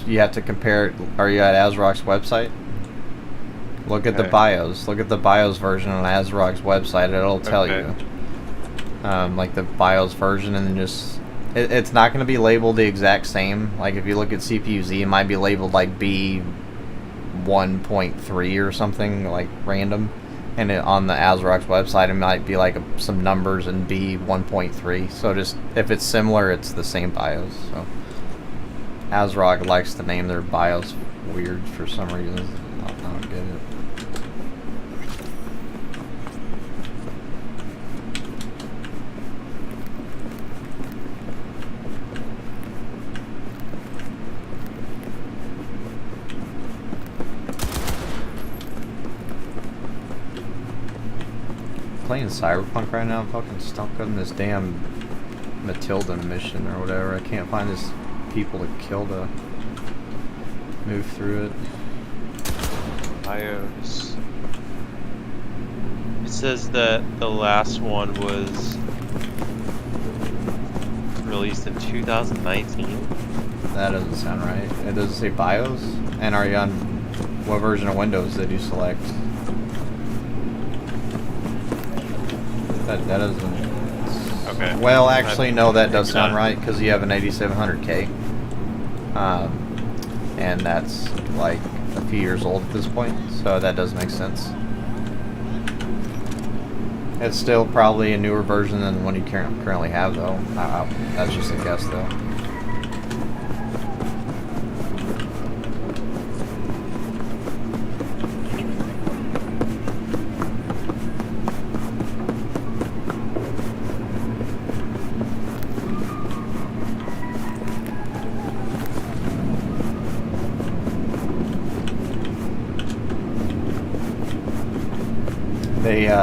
You have to compare it. Are you at ASRock's website? Look at the BIOS. Look at the BIOS version on ASRock's website. It'll tell you, like the BIOS version, and then just it's not going to be labeled the exact same. Like if you look at CPU Z, it might be labeled like B 1.3 or something like random. And on the ASRock's website, it might be like some numbers in B 1.3. So just if it's similar, it's the same BIOS. So ASRock likes to name their BIOS weird for some reason. I don't get it. Playing CyberPunk right now. I'm fucking stuck on this damn Matilda mission or whatever. I can't find this people to kill to move through it. BIOS. It says that the last one was released in 2019. That doesn't sound right. It doesn't say BIOS. And are you on what version of Windows did you select? That doesn't. Okay. Well, actually, no, that does sound right because you have an 8700K, and that's like a few years old at this point, so that does make sense. It's still probably a newer version than the one you currently have, though. That's just a guess, though.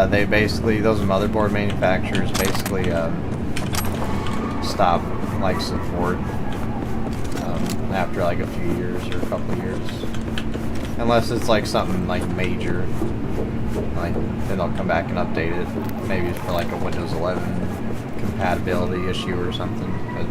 They basically, those motherboard manufacturers basically stop like support after like a few years or a couple of years, unless it's like something like major, like then they'll come back and update it, maybe for like a Windows 11 compatibility issue or something. But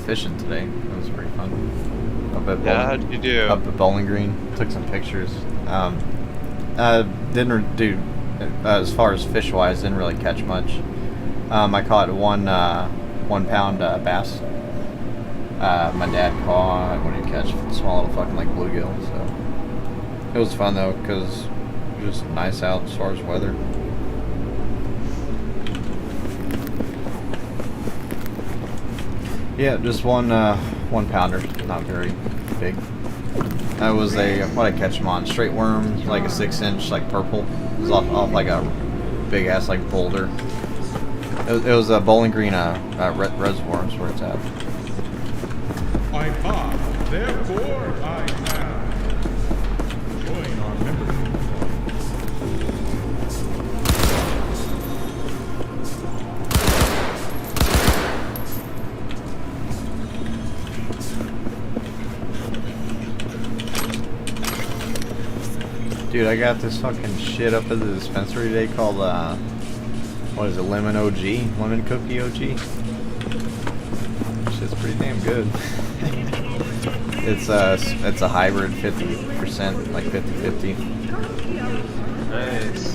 fishing today. That was pretty fun. How'd you do? Up at Bowling Green. Took some pictures. Didn't do as far as fish wise. Didn't really catch much. I caught one 1 pound bass. My dad caught. What did he catch? Small little fucking like bluegill. So it was fun though because it was just nice out as far as weather. Yeah, just one pounder, not very big. That was what I catch them on, straight worm, like a 6-inch, like purple. It was off like a big ass like boulder. It was a Bowling Green reservoir is where it's at. I bought, therefore I have. Join our membership. Dude, I got this fucking shit up at the dispensary today called, what is it, Lemon OG? Lemon Cookie OG? Shit's pretty damn good. It's a hybrid 50%, like 50-50. Nice.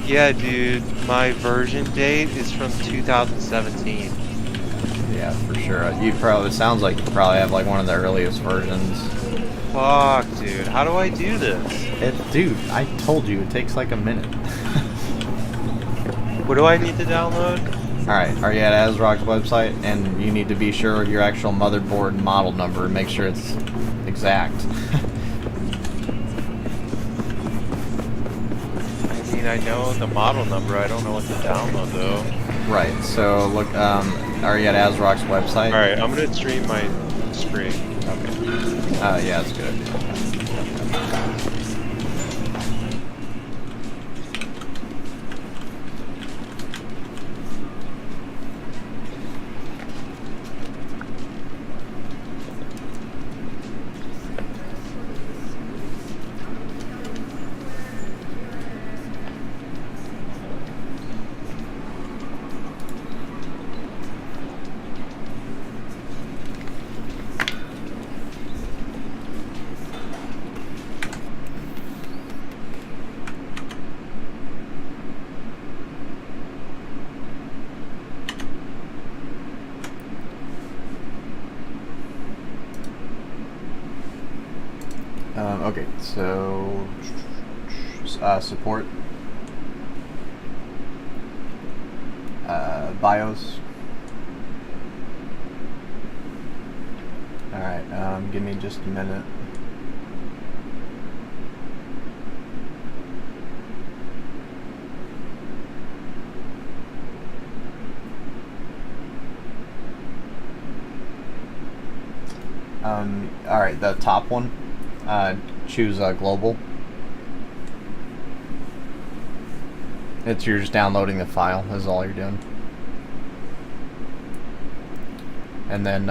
Yeah, dude, my version date is from 2017. Yeah, for sure. You probably, it sounds like you probably have like one of the earliest versions. Fuck, dude. How do I do this? Dude, I told you, it takes like a minute. What do I need to download? Alright, are you at ASRock's website? And you need to be sure of your actual motherboard model number and make sure it's exact. I mean, I know the model number. I don't know what to download, though. Right, so look, are you at ASRock's website? Alright, I'm gonna stream my screen. Okay. Yeah, that's a good idea. Okay, so support, BIOS. All right, give me just a minute. All right, the top one. Choose global. You're just downloading the file is all you're doing. And then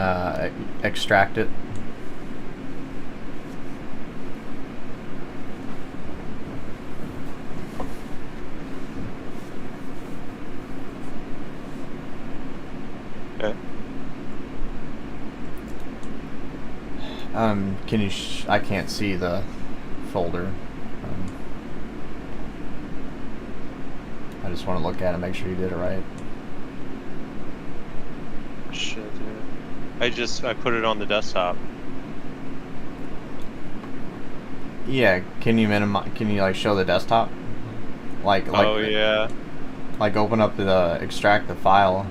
extract it. Okay. Can you I can't see the folder. I just want to look at it, make sure you did it right. Shit, dude. I put it on the desktop. Yeah, can you minimize, can you like show the desktop? Like oh yeah. Like open up the extract the file.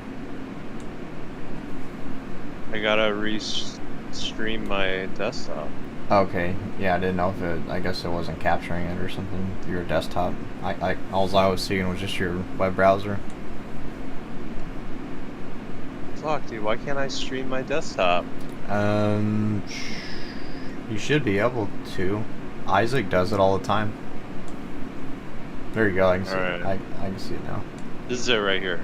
I gotta restream my desktop. Okay, yeah, I didn't know if it, I guess it wasn't capturing it or something, your desktop. All I was seeing was just your web browser. Fuck, dude, why can't I stream my desktop? You should be able to. Isaac does it all the time. There you go, I can see it. I can see it now. This is it right here.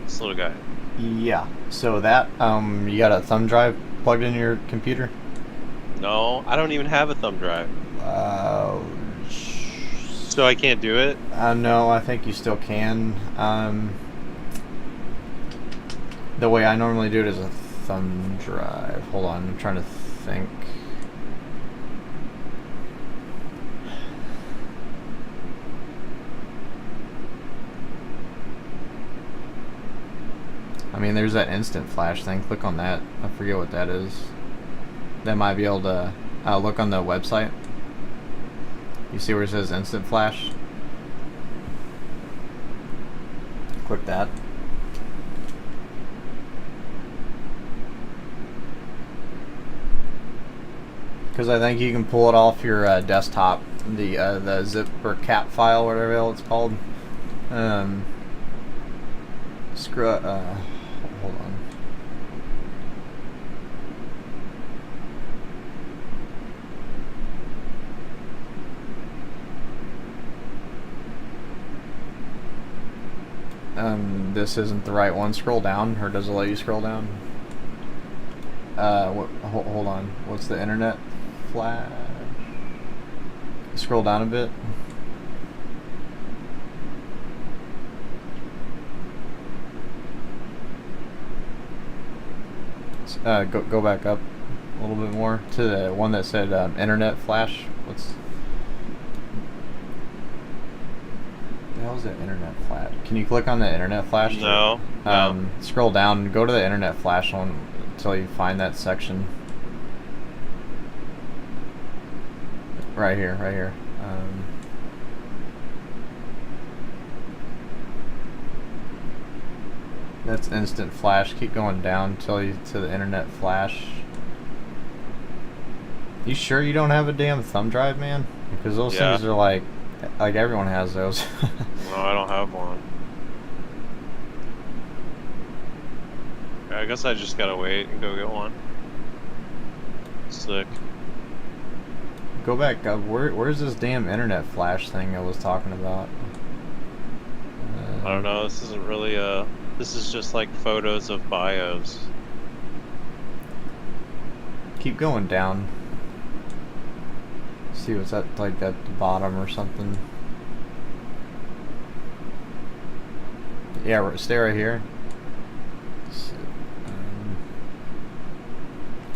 This little guy. Yeah, so that, you got a thumb drive plugged in your computer? No, I don't even have a thumb drive. So I can't do it? No, I think you still can. The way I normally do it is a thumb drive. Hold on, I'm trying to think. I mean, there's that instant flash thing. Click on that. I forget what that is. That might be able to look on the website. You see where it says instant flash? Click that. Because I think you can pull it off your desktop, the zip or cap file, whatever the hell it's called. Hold on. This isn't the right one. Scroll down, or does it let you scroll down? Hold on. What's the internet flash? Scroll down a bit. Go back up a little bit more to the one that said internet flash. hell's that internet flash? Can you click on the internet flash? No. No. Scroll down, go to the internet flash one until you find that section. Right here, right here. That's instant flash. Keep going down until you to the internet flash. You sure you don't have a damn thumb drive, man? Because those things are like everyone has those. No, I don't have one. I guess I just gotta wait and go get one. Sick. Go back. Where's this damn internet flash thing I was talking about? I don't know. This isn't really This is just like photos of bios. Keep going down. See what's at like at the bottom or something. Yeah, stay right here.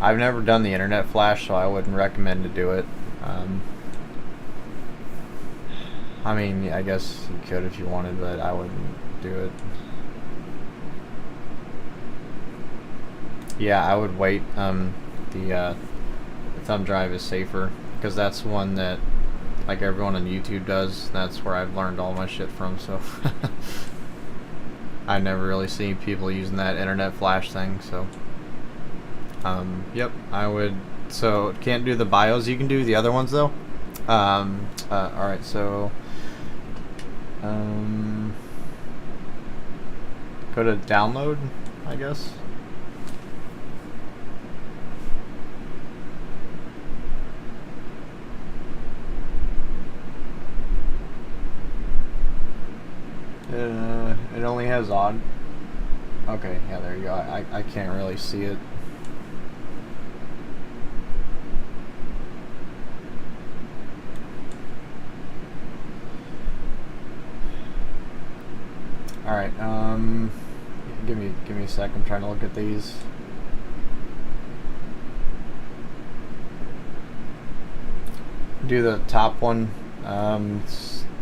I've never done the internet flash, so I wouldn't recommend to do it. I mean, I guess you could if you wanted, but I wouldn't do it. Yeah, I would wait. The thumb drive is safer because that's one that like everyone on YouTube does. That's where I've learned all my shit from. So I never really see people using that internet flash thing. So yep, I would. So can't do the BIOS. You can do the other ones though. All right, so go to download, I guess. It only has odd. Okay, yeah, there you go. I can't really see it. All right. Give me a sec. I'm trying to look at these. Do the top one.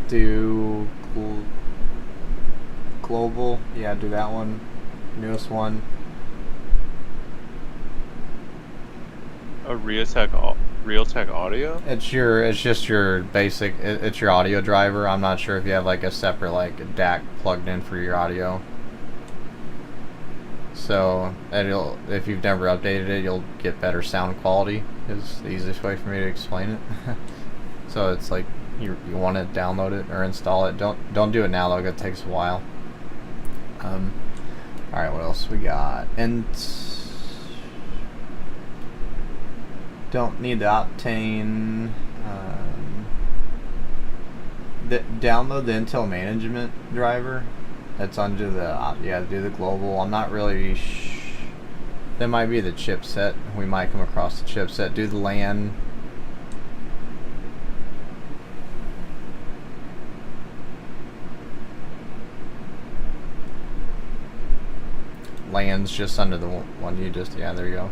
Do global. Yeah, do that one. Newest one. A Realtek audio? It's just your basic. It's your audio driver. I'm not sure if you have like a separate like a DAC plugged in for your audio. So if you've never updated it, you'll get better sound quality. Is the easiest way for me to explain it. So it's like you want to download it or install it. Don't do it now though. It takes a while. All right, what else we got? And don't need the Optane. Download the Intel management driver. That's under the do the global. I'm not really. That might be the chipset. We might come across the chipset. Do the LAN. LAN's just under the one you just. Yeah, there you go.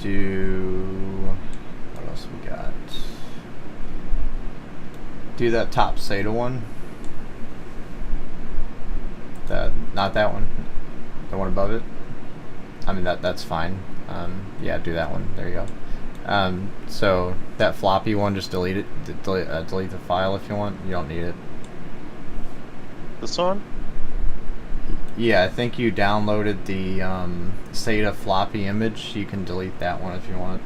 Do what else we got? Do that top SATA one. Not that one. The one above it. I mean that's fine. Yeah, do that one. There you go. So that floppy one, just delete it. Delete the file if you want. You don't need it. This one? Yeah, I think you downloaded the SATA floppy image. You can delete that one if you want.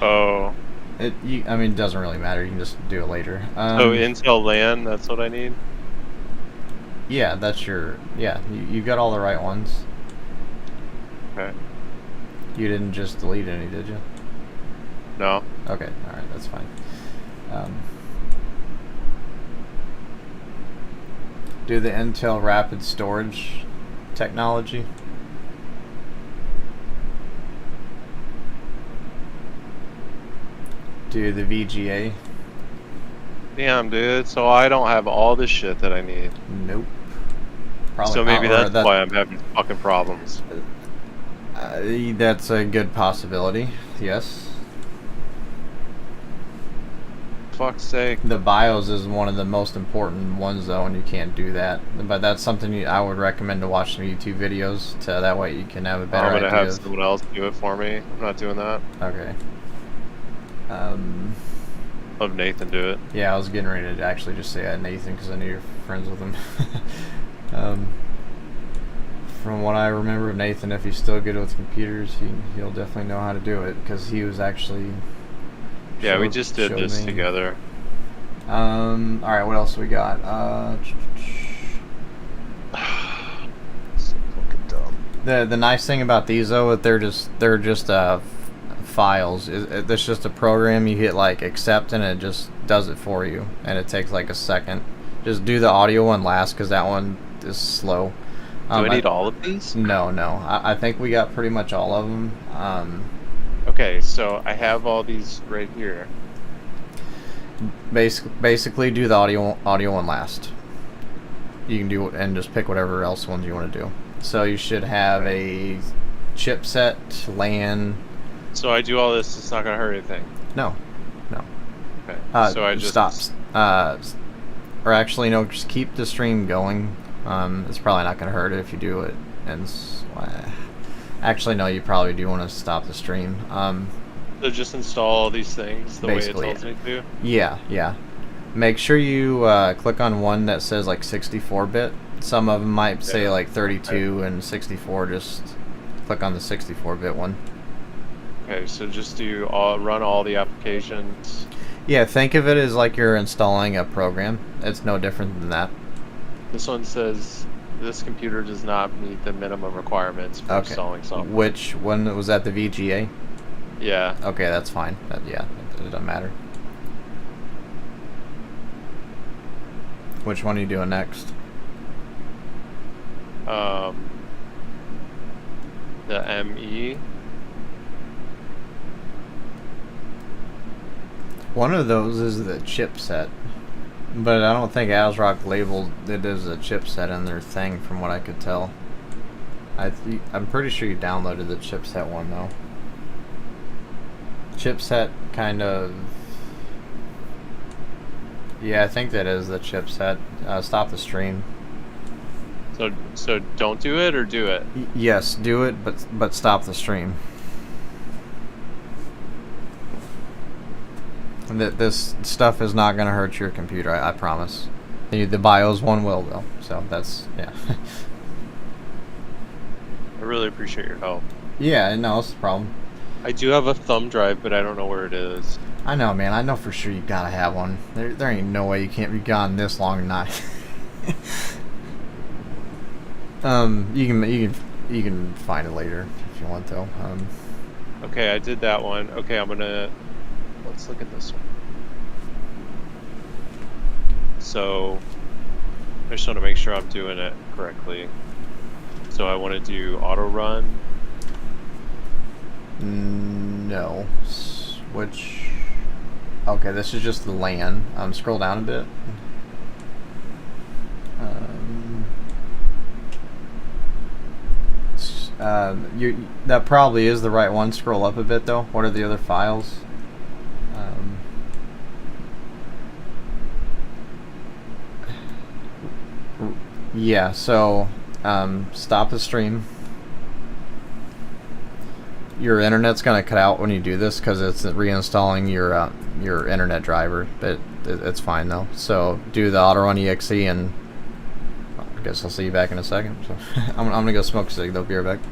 Oh. I mean, it doesn't really matter. You can just do it later. So Intel LAN, that's what I need? Yeah, that's your... Yeah, you got all the right ones. Okay. You didn't just delete any, did you? No. Okay, alright, that's fine. Do the Intel Rapid Storage technology. Do the VGA. Damn, dude. So I don't have all this shit that I need. Nope. Probably so maybe not, that's why I'm having fucking problems. That's a good possibility. Yes. fuck's sake. The BIOS is one of the most important ones though, and you can't do that. But that's something I would recommend to watch some YouTube videos, to that way you can have a better I'm idea. gonna have someone else do it for me. I'm not doing that. Okay. Have Nathan do it. Yeah, I was getting ready to actually just say Nathan because I knew you're friends with him. From what I remember of Nathan, if he's still good with computers, he'll definitely know how to do it because he was actually. Yeah, we just did this me. together. Alright, what else we got? So fucking dumb. The nice thing about these though, they're just files. It's just a program. You hit like accept and it just does it for you, and it takes like a second. Just do the audio one last because that one is slow. Do I need all of these? No. I think we got pretty much all of them. Okay, so I have all these right here. Basically, do the audio one last. You can do and just pick whatever else ones you want to do. So you should have a chipset, LAN. So I do all this. It's not gonna hurt anything. No. Okay. So I just stops. Or actually, no. Just keep the stream going. It's probably not gonna hurt it if you do it. And actually, no. You probably do want to stop the stream. So just install all these things the way it Basically, tells me to. Yeah. Make sure you click on one that says like 64-bit. Some of them might say like 32 and 64. Just click on the 64-bit one. Okay, so just run all the applications. Yeah, think of it as like you're installing a program. It's no different than that. This one says this computer does not meet the minimum requirements for installing software. Which one was that? The VGA? Yeah. Okay, that's fine. Yeah, it doesn't matter. Which one are you doing next? The ME. One of those is the chipset, but I don't think ASRock labeled it as a chipset in their thing, from what I could tell. I'm pretty sure you downloaded the chipset one though. Chipset kind of. Yeah, I think that is the chipset. Stop the stream. So don't do it or do it? Yes, do it, but stop the stream. This stuff is not going to hurt your computer, I promise. The BIOS one will though, so that's, yeah. I really appreciate your help. Yeah, no, it's a problem. I do have a thumb drive, but I don't know where it is. I know, man. I know for sure you gotta have one. There ain't no way you can't be gone this long and not. You can find it later if you want though. Okay, I did that one. Okay, let's look at this one. So I just want to make sure I'm doing it correctly. So I want to do auto run. No. Switch. Okay, this is just the LAN. Scroll down a bit. That probably is the right one. Scroll up a bit though. What are the other files? Yeah, so stop the stream. Your internet's gonna cut out when you do this because it's reinstalling your internet driver, but it's fine though. So do the auto run exe, and I guess I'll see you back in a second. So I'm gonna go smoke a cig. They'll be right back.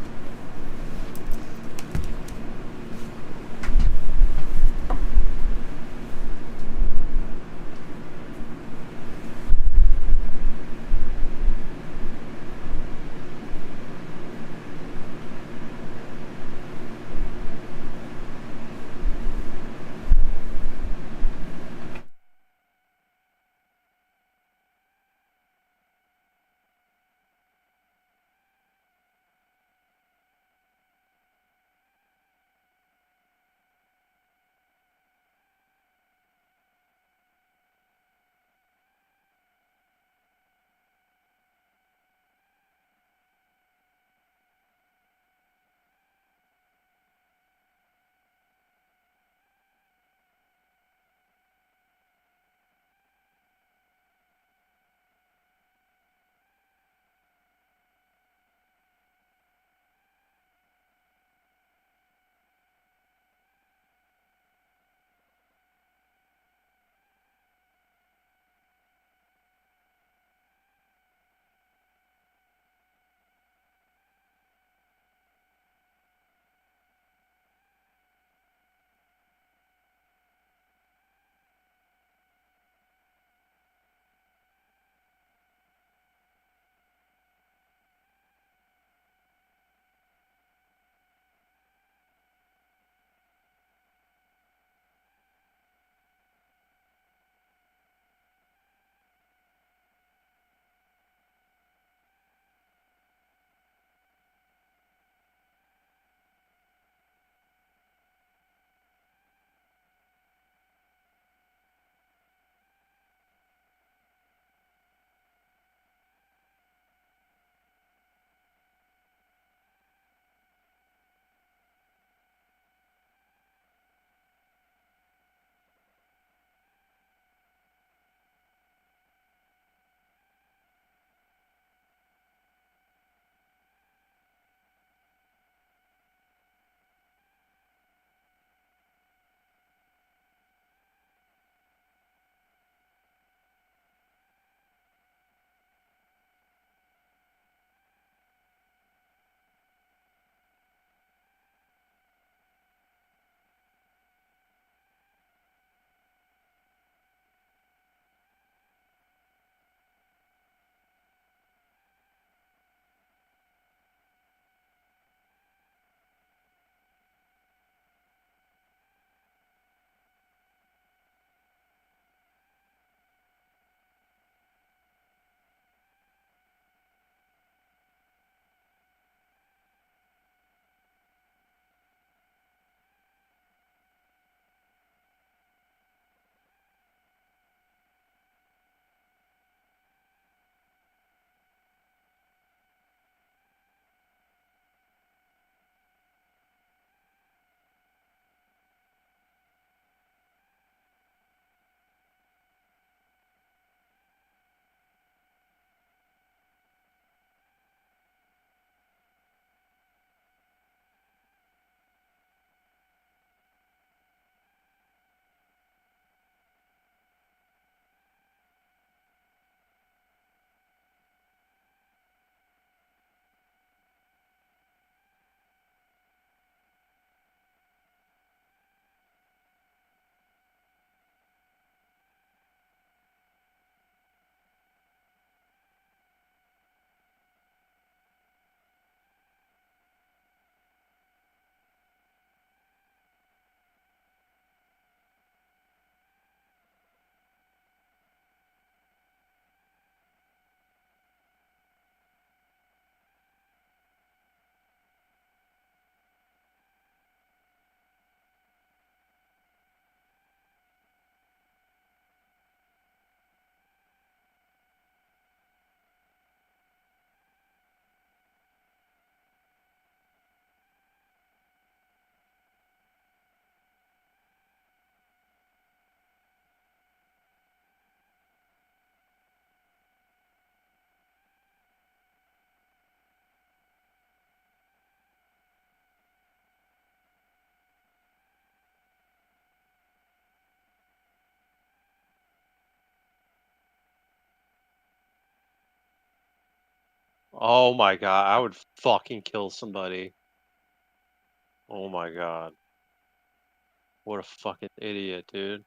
Oh my god, I would fucking kill somebody. Oh my god. What a fucking idiot, dude.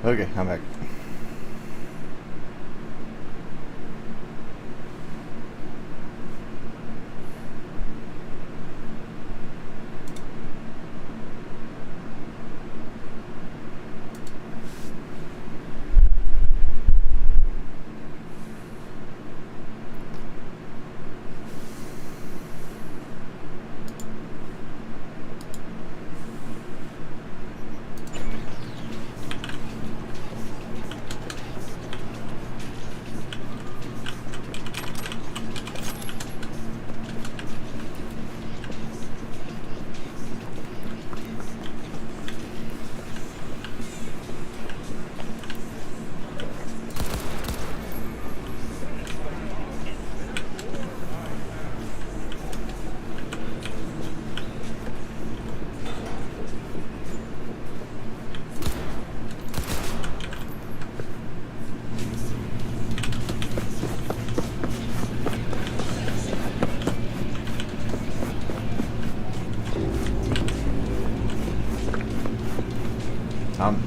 Okay, I'm back.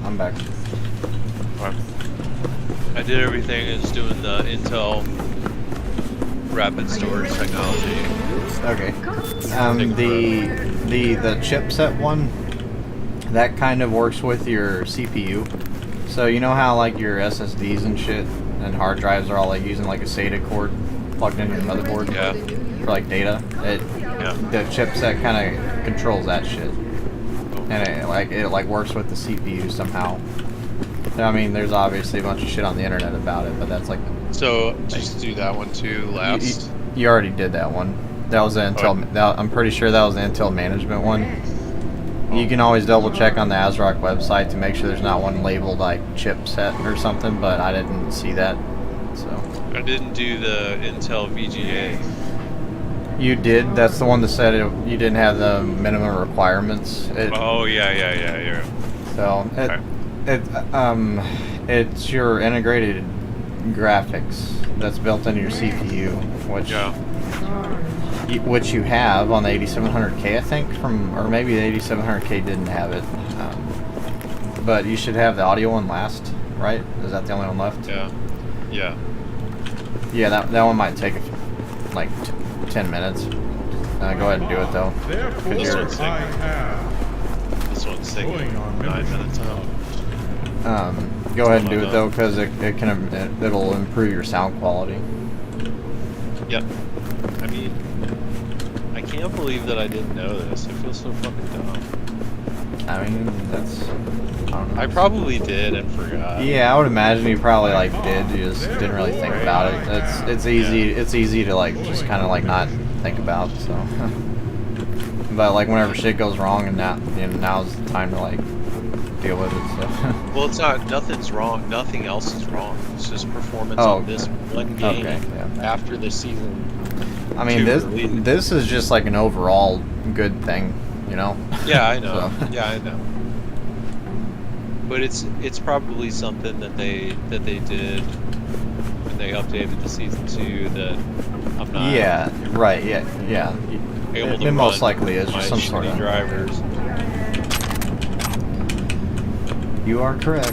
I'm back. Alright. I did everything. It's doing the Intel rapid storage technology. Okay. The chipset one, that kind of works with your CPU. So you know how like your SSDs and shit and hard drives are all like using like a SATA cord plugged into your motherboard Yeah. for like data. The chipset kind of controls that shit, and it works with the CPU somehow. I mean, there's obviously a bunch of shit on the internet about it, but that's like. So just do that one too last. You already did that one. That was the Intel. I'm pretty sure that was the Intel management one. You can always double check on the ASRock website to make sure there's not one labeled like chipset or something, but I didn't see that. So. I didn't do the Intel VGA. You did. That's the one that said you didn't have the minimum requirements. Oh yeah. So it's your integrated graphics that's built into your CPU, which you have on the 8700K, I think, or maybe the 8700K didn't have it. but you should have the audio one last, right? Is that the only one left? Yeah. Yeah. Yeah, that one might take like 10 minutes. Go ahead and do it though. Therefore, This one's I have This one's taking joined our 9 minutes out. Go ahead and do it though, because it'll improve your sound quality. Yep. I mean, I can't believe that I didn't know this. I feel so fucking dumb. I mean, that's. I don't know. I probably did and forgot. Yeah, I would imagine you probably like did. You just didn't really think about it. It's easy. Yeah. It's easy to like just kind of like not think about. So, but like whenever shit goes wrong, and now's the time to like deal with it. So. Well, it's not. Nothing's wrong. Nothing else is wrong. It's just performance Oh, on this one game okay, yeah. after the season. I mean, this is just like an overall good thing, you know. Yeah, I know. So. Yeah, I know. But it's probably something that they did when they updated the season 2 that I'm not. Yeah. Right. Yeah. Yeah. Able to It most run likely is my just some sort shitty of drivers. You are correct.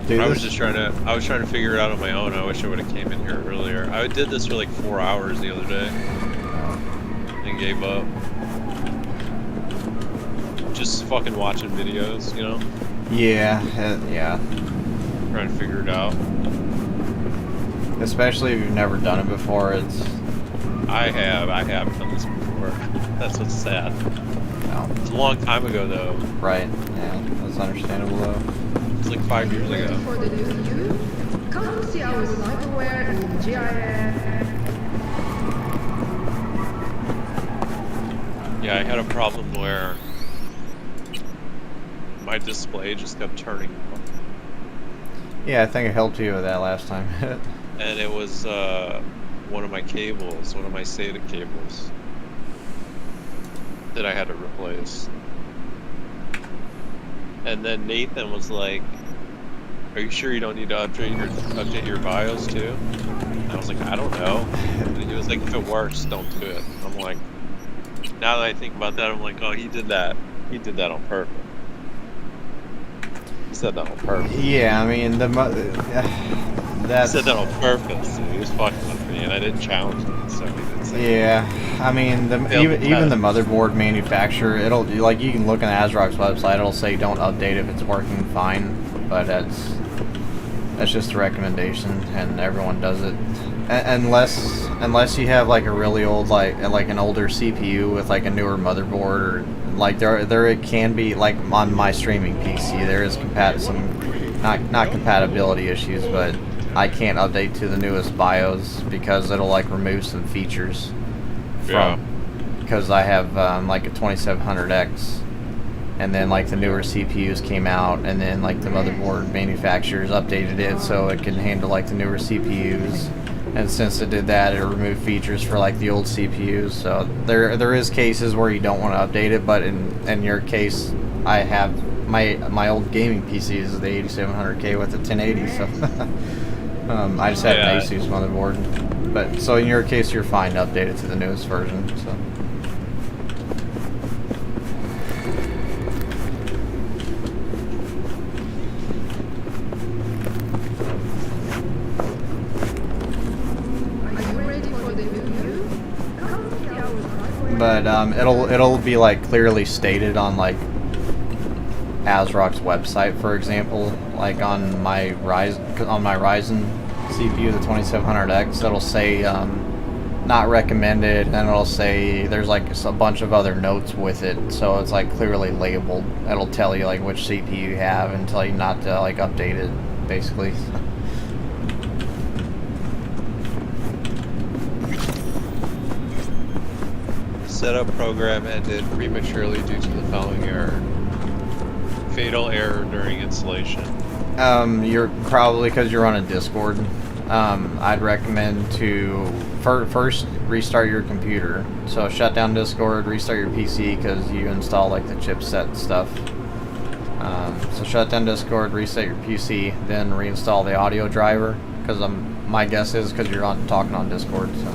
Dude, I was trying to figure it out on my own. I wish I would have came in here earlier. I did this for like 4 hours the other day and gave up. Just fucking watching videos, you know? Yeah, yeah. Trying to figure it out. Especially if you've never done it before, it's. I have done this before. That's what's sad. No. It's a long time ago though. Right, yeah, that's understandable though. It's like 5 years ago. For the new you, come see our cyberware in GIF. Yeah, I had a problem where my display just kept turning on. Yeah, I think it helped you with that last time. And it was one of my cables, one of my SATA cables that I had to replace. And then Nathan was like, "Are you sure you don't need to update your BIOS too?" And I was like, "I don't know." And he was like, "If it works, don't do it." I'm like, now that I think about that, I'm like, oh, he did that. He did that on purpose. He said that on purpose. Yeah, I mean He said that on purpose. He was fucking with me, and I didn't challenge him, so he didn't say Yeah, I mean, even the motherboard manufacturer, it'll like you can look on ASRock's website, it'll say don't update if it's working fine, but that's just a recommendation, and everyone does it, unless you have like a really old like an older CPU with like a newer motherboard, or like there it can be like on my streaming PC there is some not compatibility issues, but I can't update to the newest BIOS because it'll like remove some features because I have like a 2700X, and then like the newer CPUs came out, and then like the motherboard manufacturers updated it so it can handle like the newer CPUs, and since it did that, it removed features for like the old CPUs. So there is cases where you don't want to update it, but in your case, I have my old gaming PC is the 8700K with the 1080, so. I just had an Asus motherboard, but so in your case, you're fine to update it to the newest version. So. Are you ready for the new you? Come see our cyberware. But it'll be like clearly stated on like ASRock's website, for example, like on my Ryzen CPU, the 2700X, it'll say not recommended, and it'll say there's like a bunch of other notes with it, so it's like clearly labeled. It'll tell you like which CPU you have and tell you not to like update it, basically. Setup program ended prematurely due to the following error. Fatal error during installation. You're probably because you're on a Discord. I'd recommend to first restart your computer. So shut down Discord, restart your PC because you install like the chipset stuff. So shut down Discord, reset your PC, then reinstall the audio driver. Because my guess is because you're talking on Discord. So.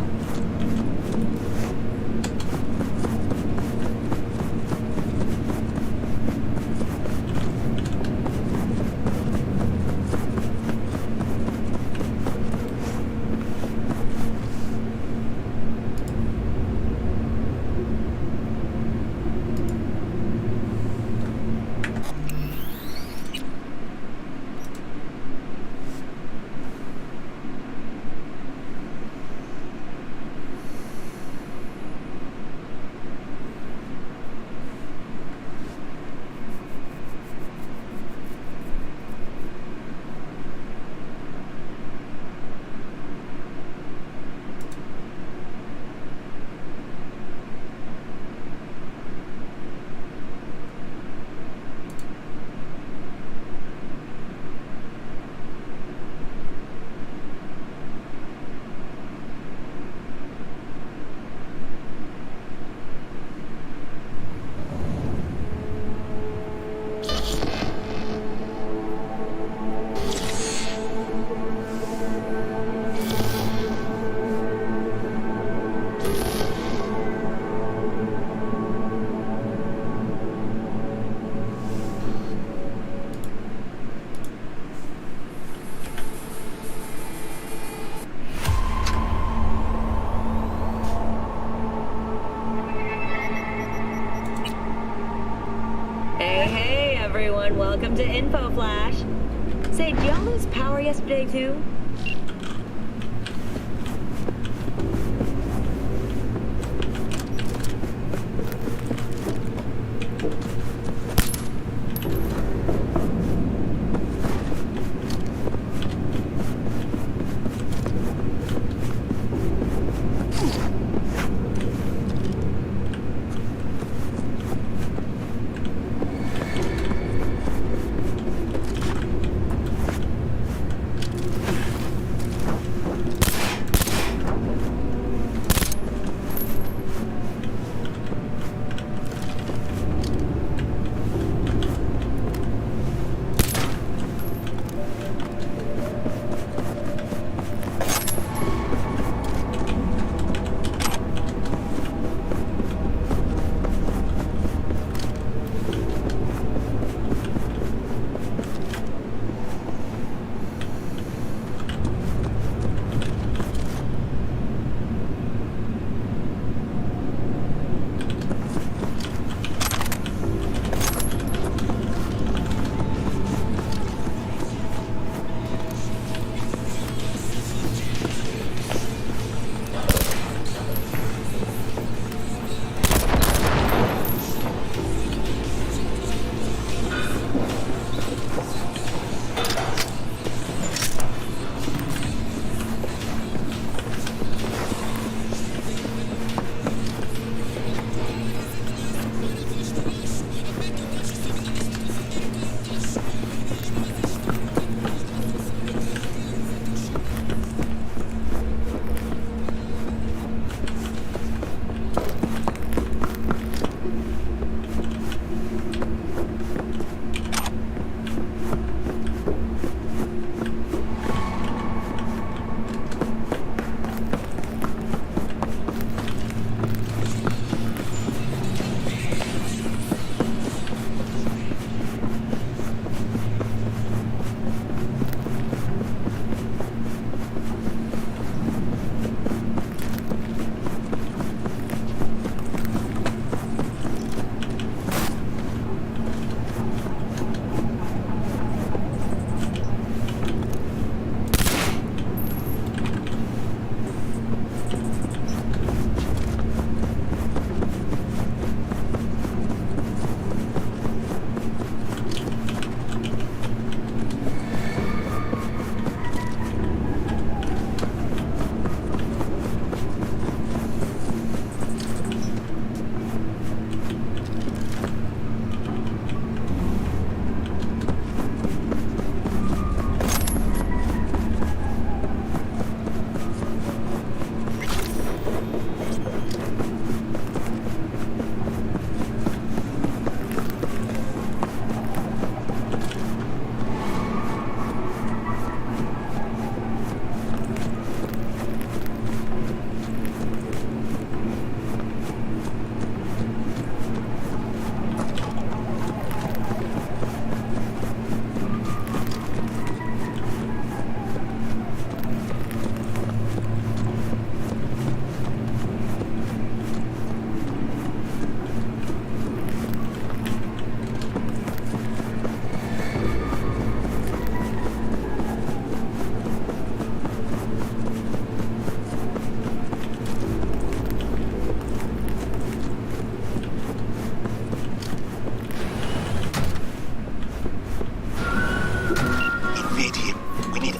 everyone, welcome to Info Flash. Say, did y'all lose power yesterday too?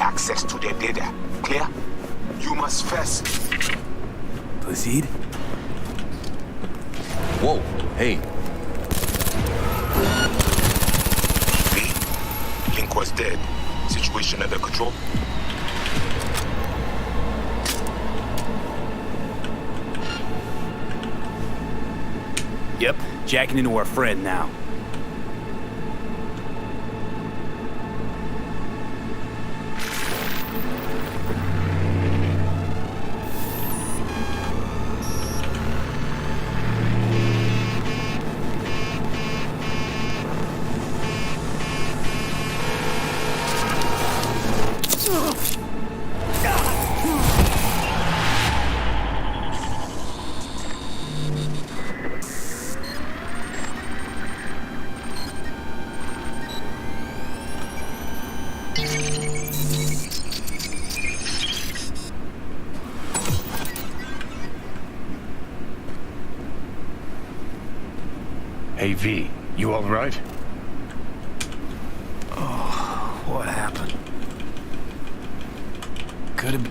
access to their data. Clear? You must first... Blizzard? Whoa, hey. Link was dead. Situation under control? Yep, jacking into our friend now. Hey V, you alright? Oh, what happened? Could have.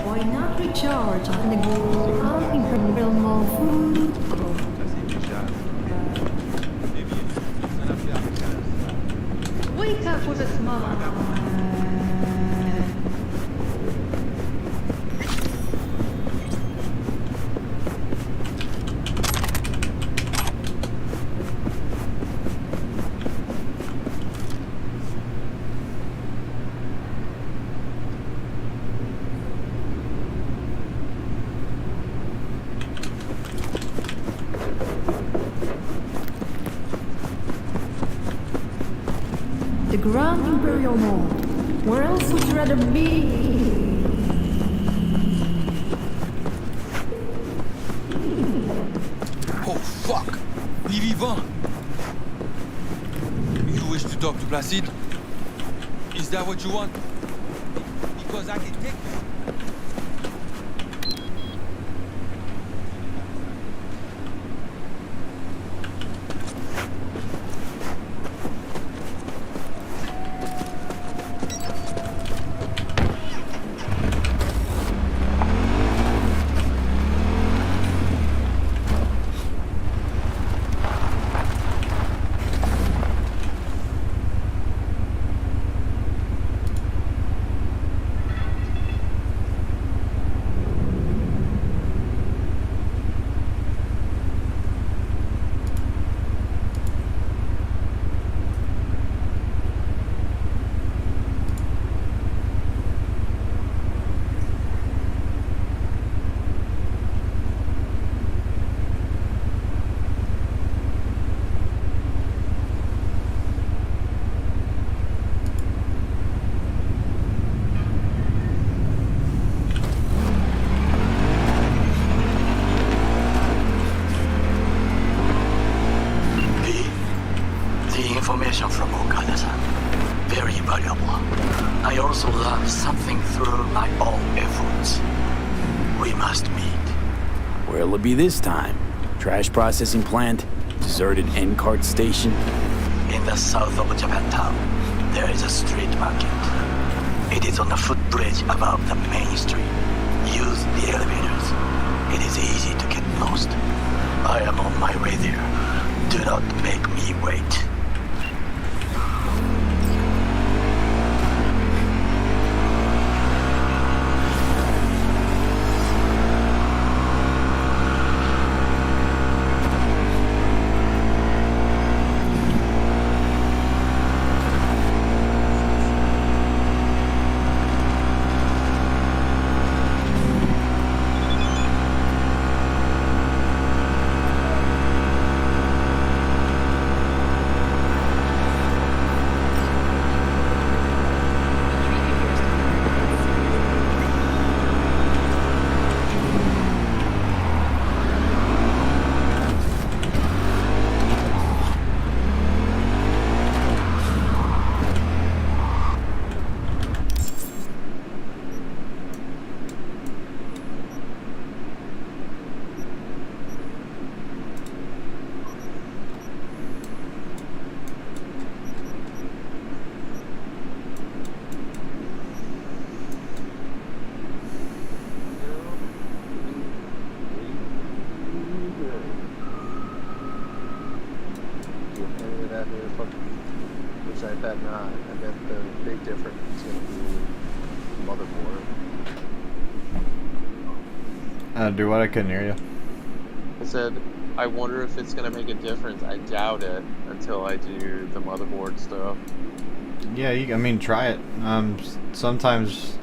Why not recharge on the incredible food? Wake up with a smile. The Grand Imperial Mall. Where else would you rather be? Oh fuck! Il est vivant! You wish to talk to Placide? Is that what you want? Because I can take you. What'll it be this time? Trash processing plant? Deserted N-cart station? In the south of Japantown, there is a street market. It is on the footbridge above the main street. Use the elevators. It is easy to get lost. I am on my way there. Do not make me wait. Do what? I couldn't hear you. I said, I wonder if it's gonna make a difference. I doubt it until I do the motherboard stuff. Yeah, I mean, try it. Sometimes,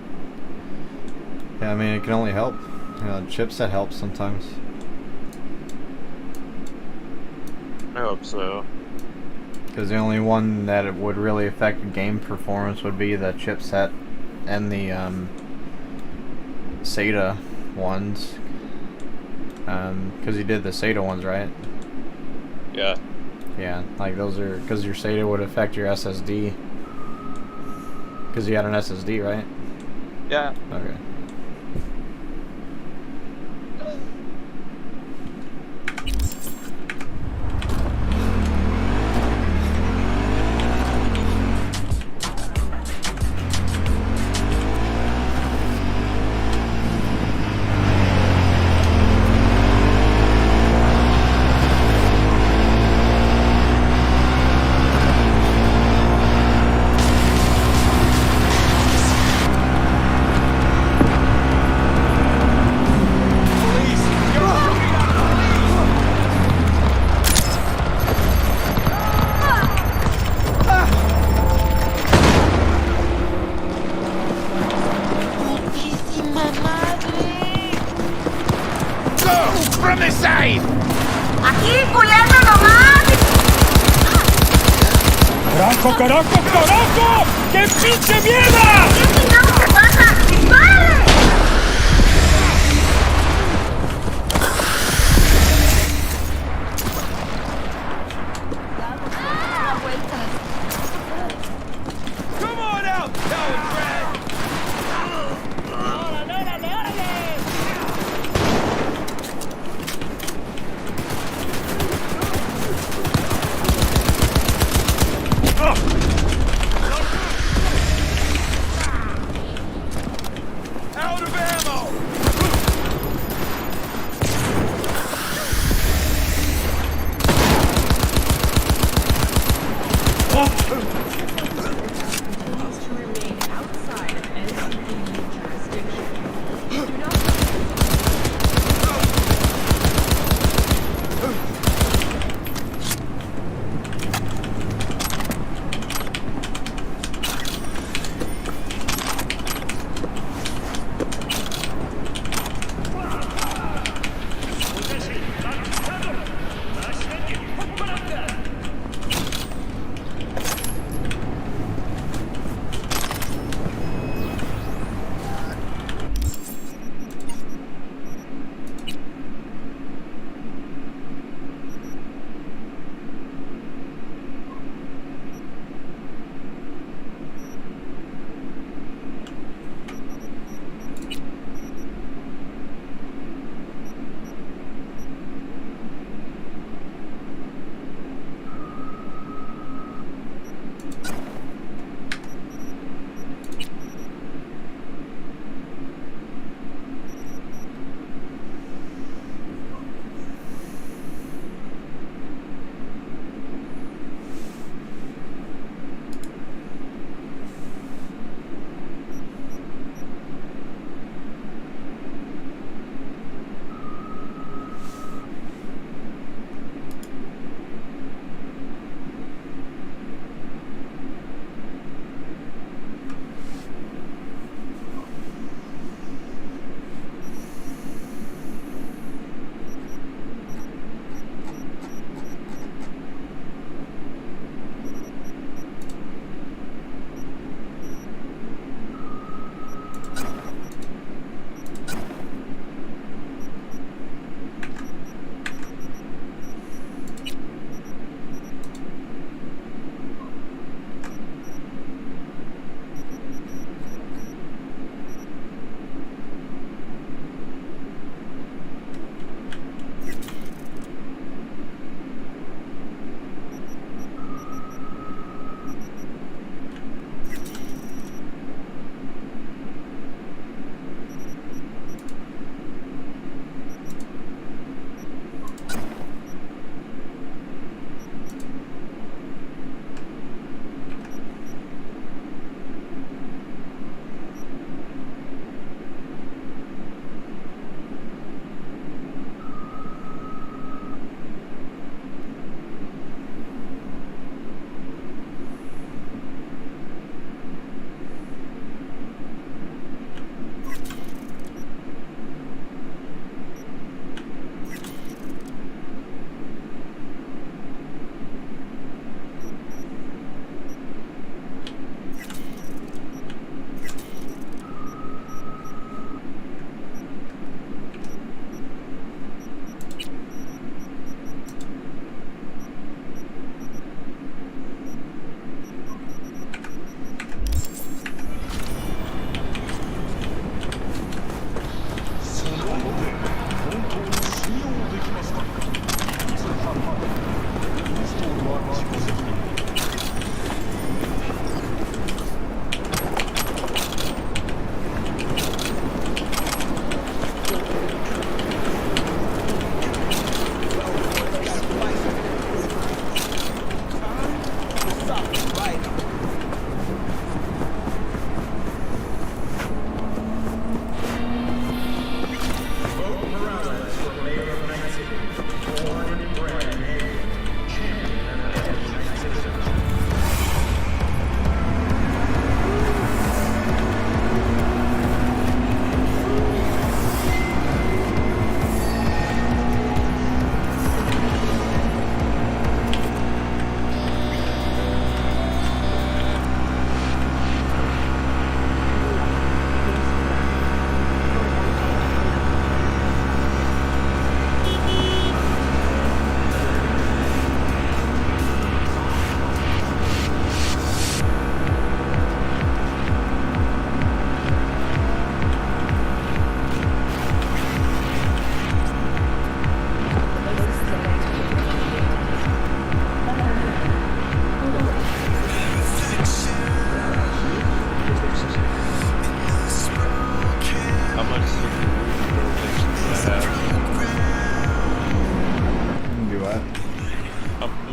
yeah, I mean, it can only help. Chipset helps sometimes. I hope so. Because the only one that it would really affect game performance would be the chipset and the SATA ones. Because you did the SATA ones, right? Yeah. Yeah, like those are, because your SATA would affect your SSD. Because you had an SSD, right? Yeah. Okay. ¡Carajo, carajo, carajo! ¡Qué pinche mierda! ¿Qué chingados te pasa? ¡Dispárale! Come on out, coward Brad! ¡Órale, órale, órale!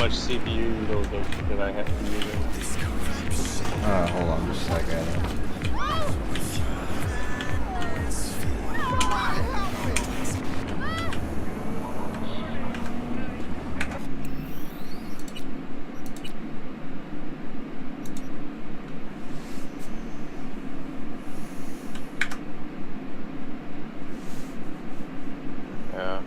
much CPU utilization did I have to use? Hold on just a second. Yeah.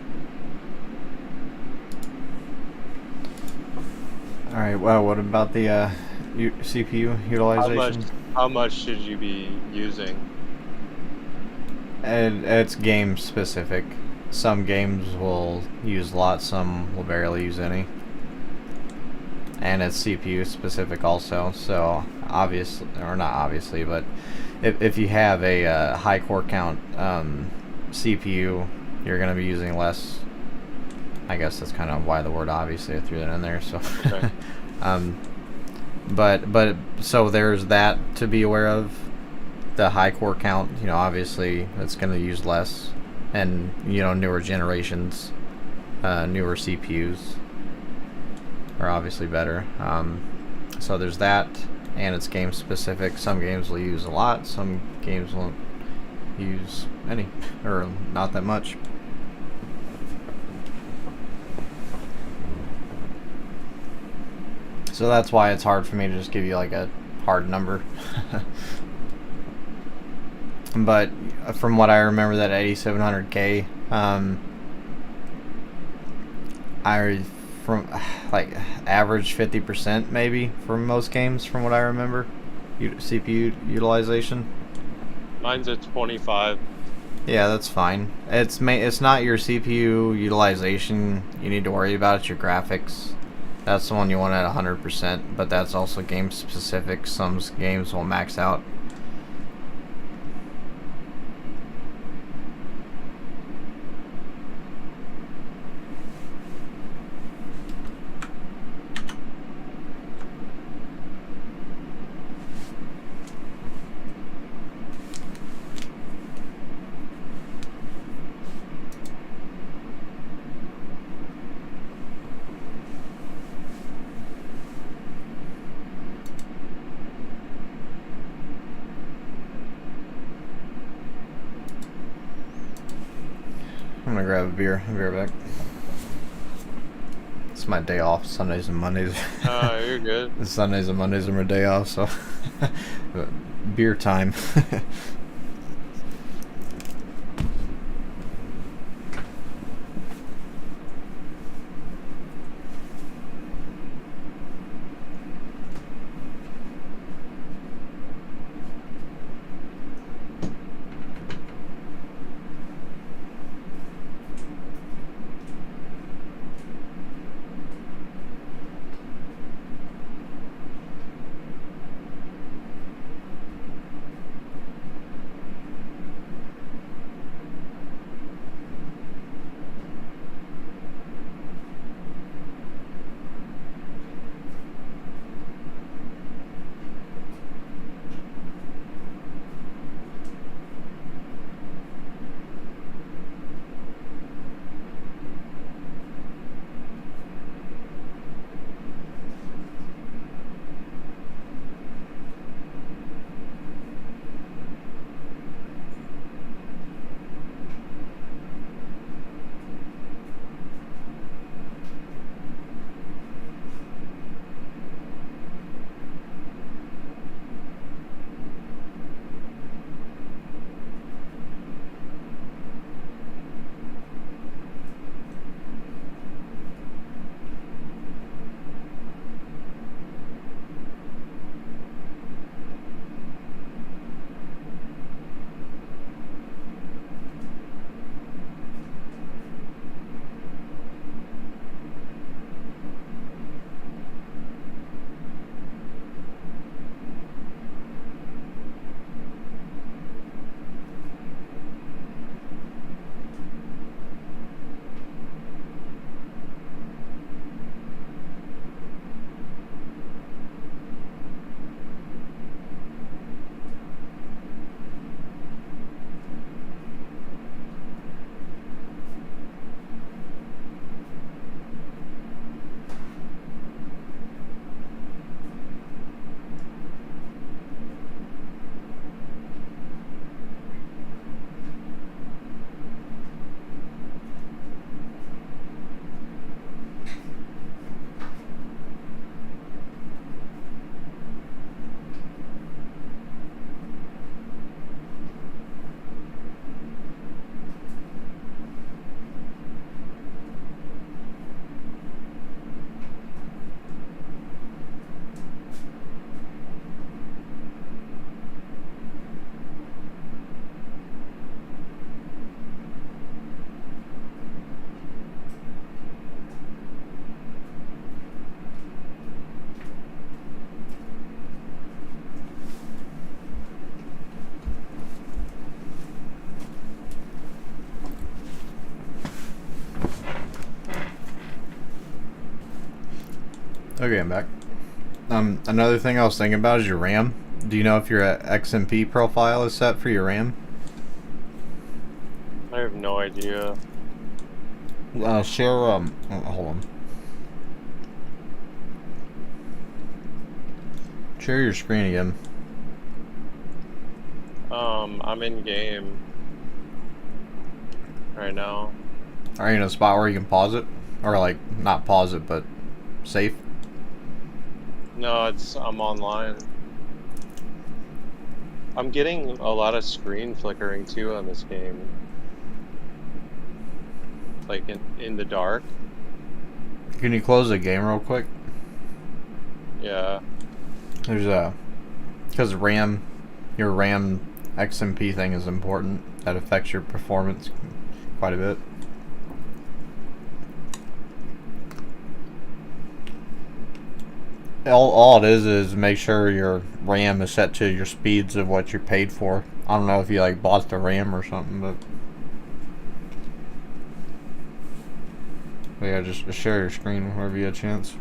Alright, well, what about the CPU utilization? How much should you be using? And it's game specific. Some games will use a lot, some will barely use any. And it's CPU specific also, so obviously, or not obviously, but if you have a high core count CPU, you're going to be using less. I guess that's kind of why the word obviously I threw that in there. So, Okay. but so there's that to be aware of. The high core count, you know, obviously it's going to use less, and you know, newer generations, newer CPUs are obviously better. So there's that, and it's game specific. Some games will use a lot, some games won't use any, or not that much. So that's why it's hard for me to just give you like a hard number. But from what I remember, that 8700K, I from like average 50% maybe for most games, from what I remember, CPU utilization. Mine's at 25. Yeah, that's fine. It's not your CPU utilization you need to worry about. It's your graphics. That's the one you want at 100%. But that's also game specific. Some games will max out. I'm gonna grab a beer. I'll be right back. It's my day off. Sundays and Mondays. Oh, you're good. Sundays and Mondays are my day off, so beer time. Okay, I'm back. Another thing I was thinking about is your RAM. Do you know if your XMP profile is set for your RAM? I have no idea. Share, hold on. Share your screen again. I'm in game right now. Are you in a spot where you can pause it? Or like, not pause it, but safe? No, I'm online. I'm getting a lot of screen flickering too on this game. Like in the dark. Can you close the game real quick? Yeah. There's a... Because RAM, your RAM XMP thing is important. That affects your performance quite a bit. All it is make sure your RAM is set to your speeds of what you're paid for. I don't know if you like bought the RAM or something, but yeah, just share your screen whenever you get a chance.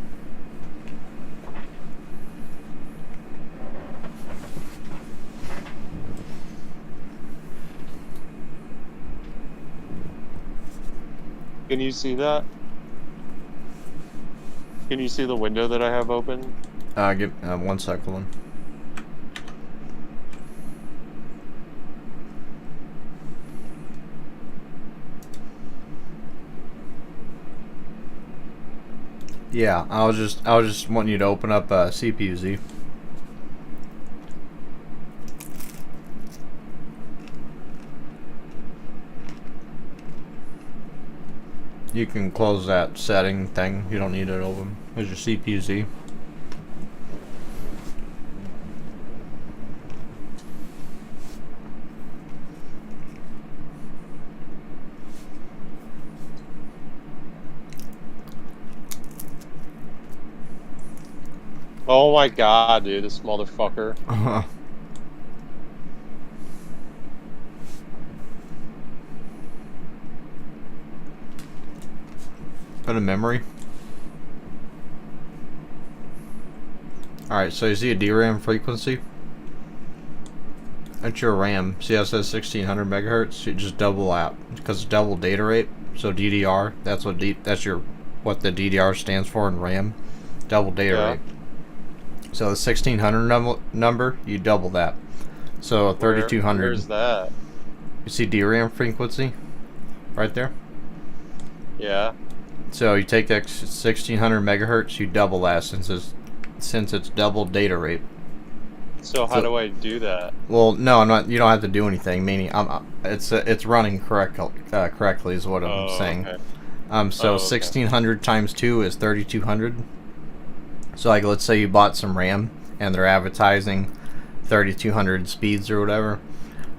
Can you see that? Can you see the window that I have open? Give 1 second. Yeah, I was just wanting you to open up CPU-Z. You can close that setting thing. You don't need it open. There's your CPU-Z. Oh my god, dude, this motherfucker. Put a memory. Alright, so you see a DRAM frequency? That's your RAM. See how it says 1600 megahertz? You just double that because it's double data rate. So DDR, that's what the DDR stands for in RAM. Double data rate. So the 1600 number, you double that. So 3200. Where's that? You see DRAM frequency right there? Yeah. So you take that 1600 megahertz, you double that since it's double data rate. So how do I do that? Well, no, I'm not. You don't have to do anything. Meaning, it's running correctly is what I'm saying. Okay. So 1600 times 2 is 3200. So like, let's say you bought some RAM and they're advertising 3200 speeds or whatever.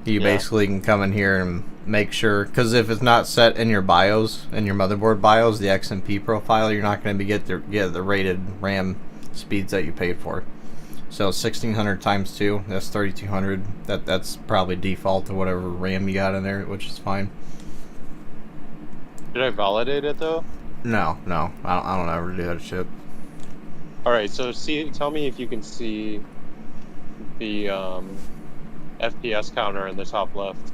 You basically can come in here and make sure, because if it's not set in your BIOS, in your motherboard BIOS, the XMP profile, you're not going to get the rated RAM speeds that you paid for. So 1600 times 2, that's 3200. That's probably default to whatever RAM you got in there, which is fine. Did I validate it though? No, I don't ever do that shit. All right, so tell me if you can see the FPS counter in the top left.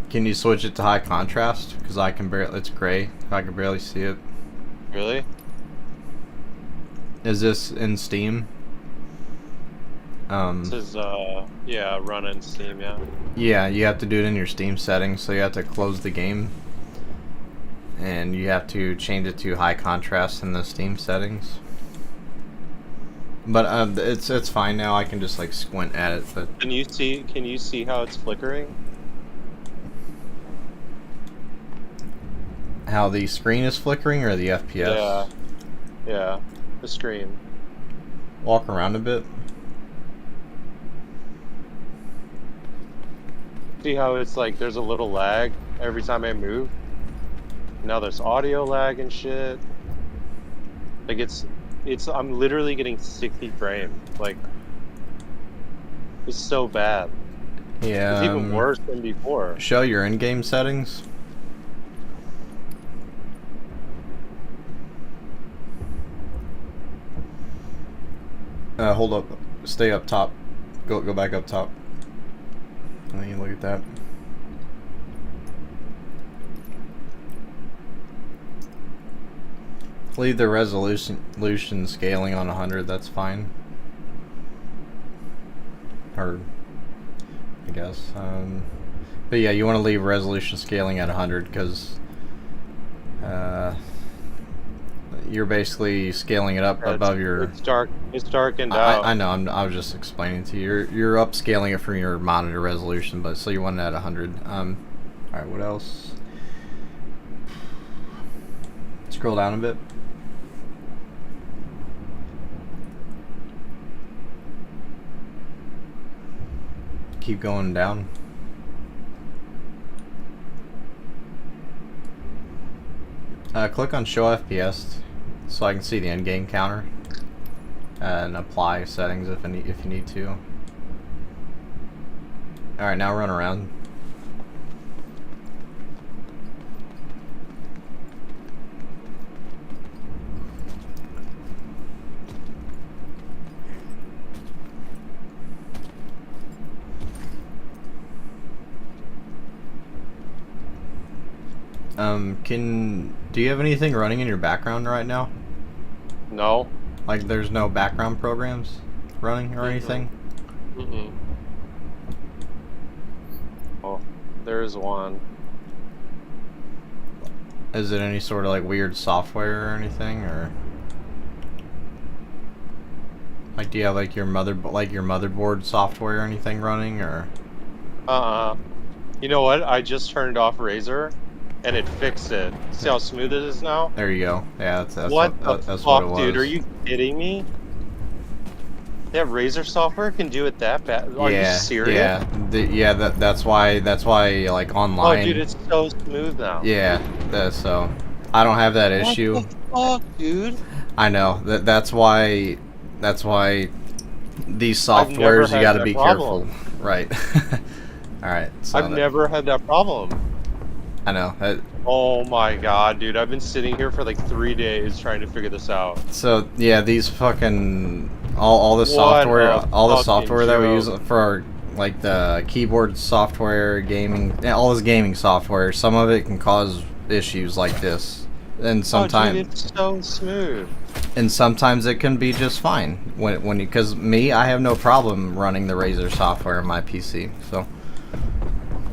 Can you switch it to high contrast? Because I can barely. It's gray. I can barely see it. Really? Is this in Steam? This is yeah, run in Steam, yeah. Yeah, you have to do it in your Steam settings. So you have to close the game, and you have to change it to high contrast in the Steam settings. But it's fine now. I can just like squint at it. But can you see how it's flickering? How the screen is flickering or the FPS? Yeah, the screen. Walk around a bit. See how it's like there's a little lag every time I move? Now there's audio lag and shit. Like I'm literally getting 60 frames. Like, it's so bad. Yeah. It's even worse than before. Show your in-game settings. Hold up. Stay up top. Go back up top. And then you look at that. Leave the resolution scaling on 100, that's fine. Or, I guess. But yeah, you want to leave resolution scaling at 100 because you're basically scaling it up above your... It's dark. It's darkened out. I know, I was just explaining to you. You're upscaling it from your monitor resolution, but so you want it at 100. Alright, what else? Scroll down a bit. Keep going down. Click on show FPS so I can see the end game counter and apply settings if you need to. Alright, now run around. Do you have anything running in your background right now? No. Like there's no background programs running or anything? Mm-mm. Oh, there's one. Is it any sort of like weird software or anything, or like do you have like your motherboard software or anything running, or? You know what? I just turned off Razer, and it fixed it. See how smooth it is now? There you go. Yeah, that's what what the it fuck, was. dude? Are you kidding me? That Razer software can do it that bad? Are you serious? Yeah. That's why like online. Oh, dude, it's so smooth now. Yeah, so I don't have that issue. What the fuck, dude? I know that's why these softwares you got to be careful, right? All right. So I've never had that problem. I know. Oh my god, dude! I've been sitting here for like 3 days trying to figure this out. So yeah, these fucking all the software, that we use for our, like the keyboard software, gaming, all this gaming software. Some of it can cause issues like this, and sometimes dude, it's so smooth. And sometimes it can be just fine when because I have no problem running the Razer software on my PC. So.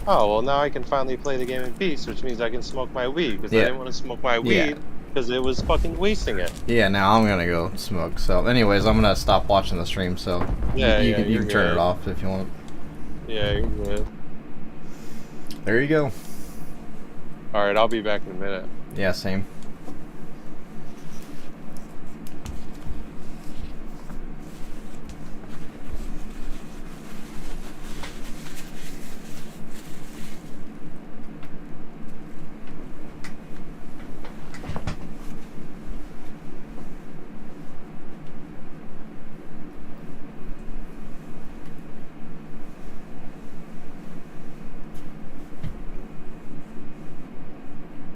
Oh, well now I can finally play the game in peace, which means I can smoke my weed, because I didn't want to smoke my weed, because it was fucking wasting it. Yeah, now I'm gonna go smoke, so anyways, I'm gonna stop watching the stream, so you can turn it off if you want. Yeah, you're good. There you go. Alright, I'll be back in a minute. Yeah, same.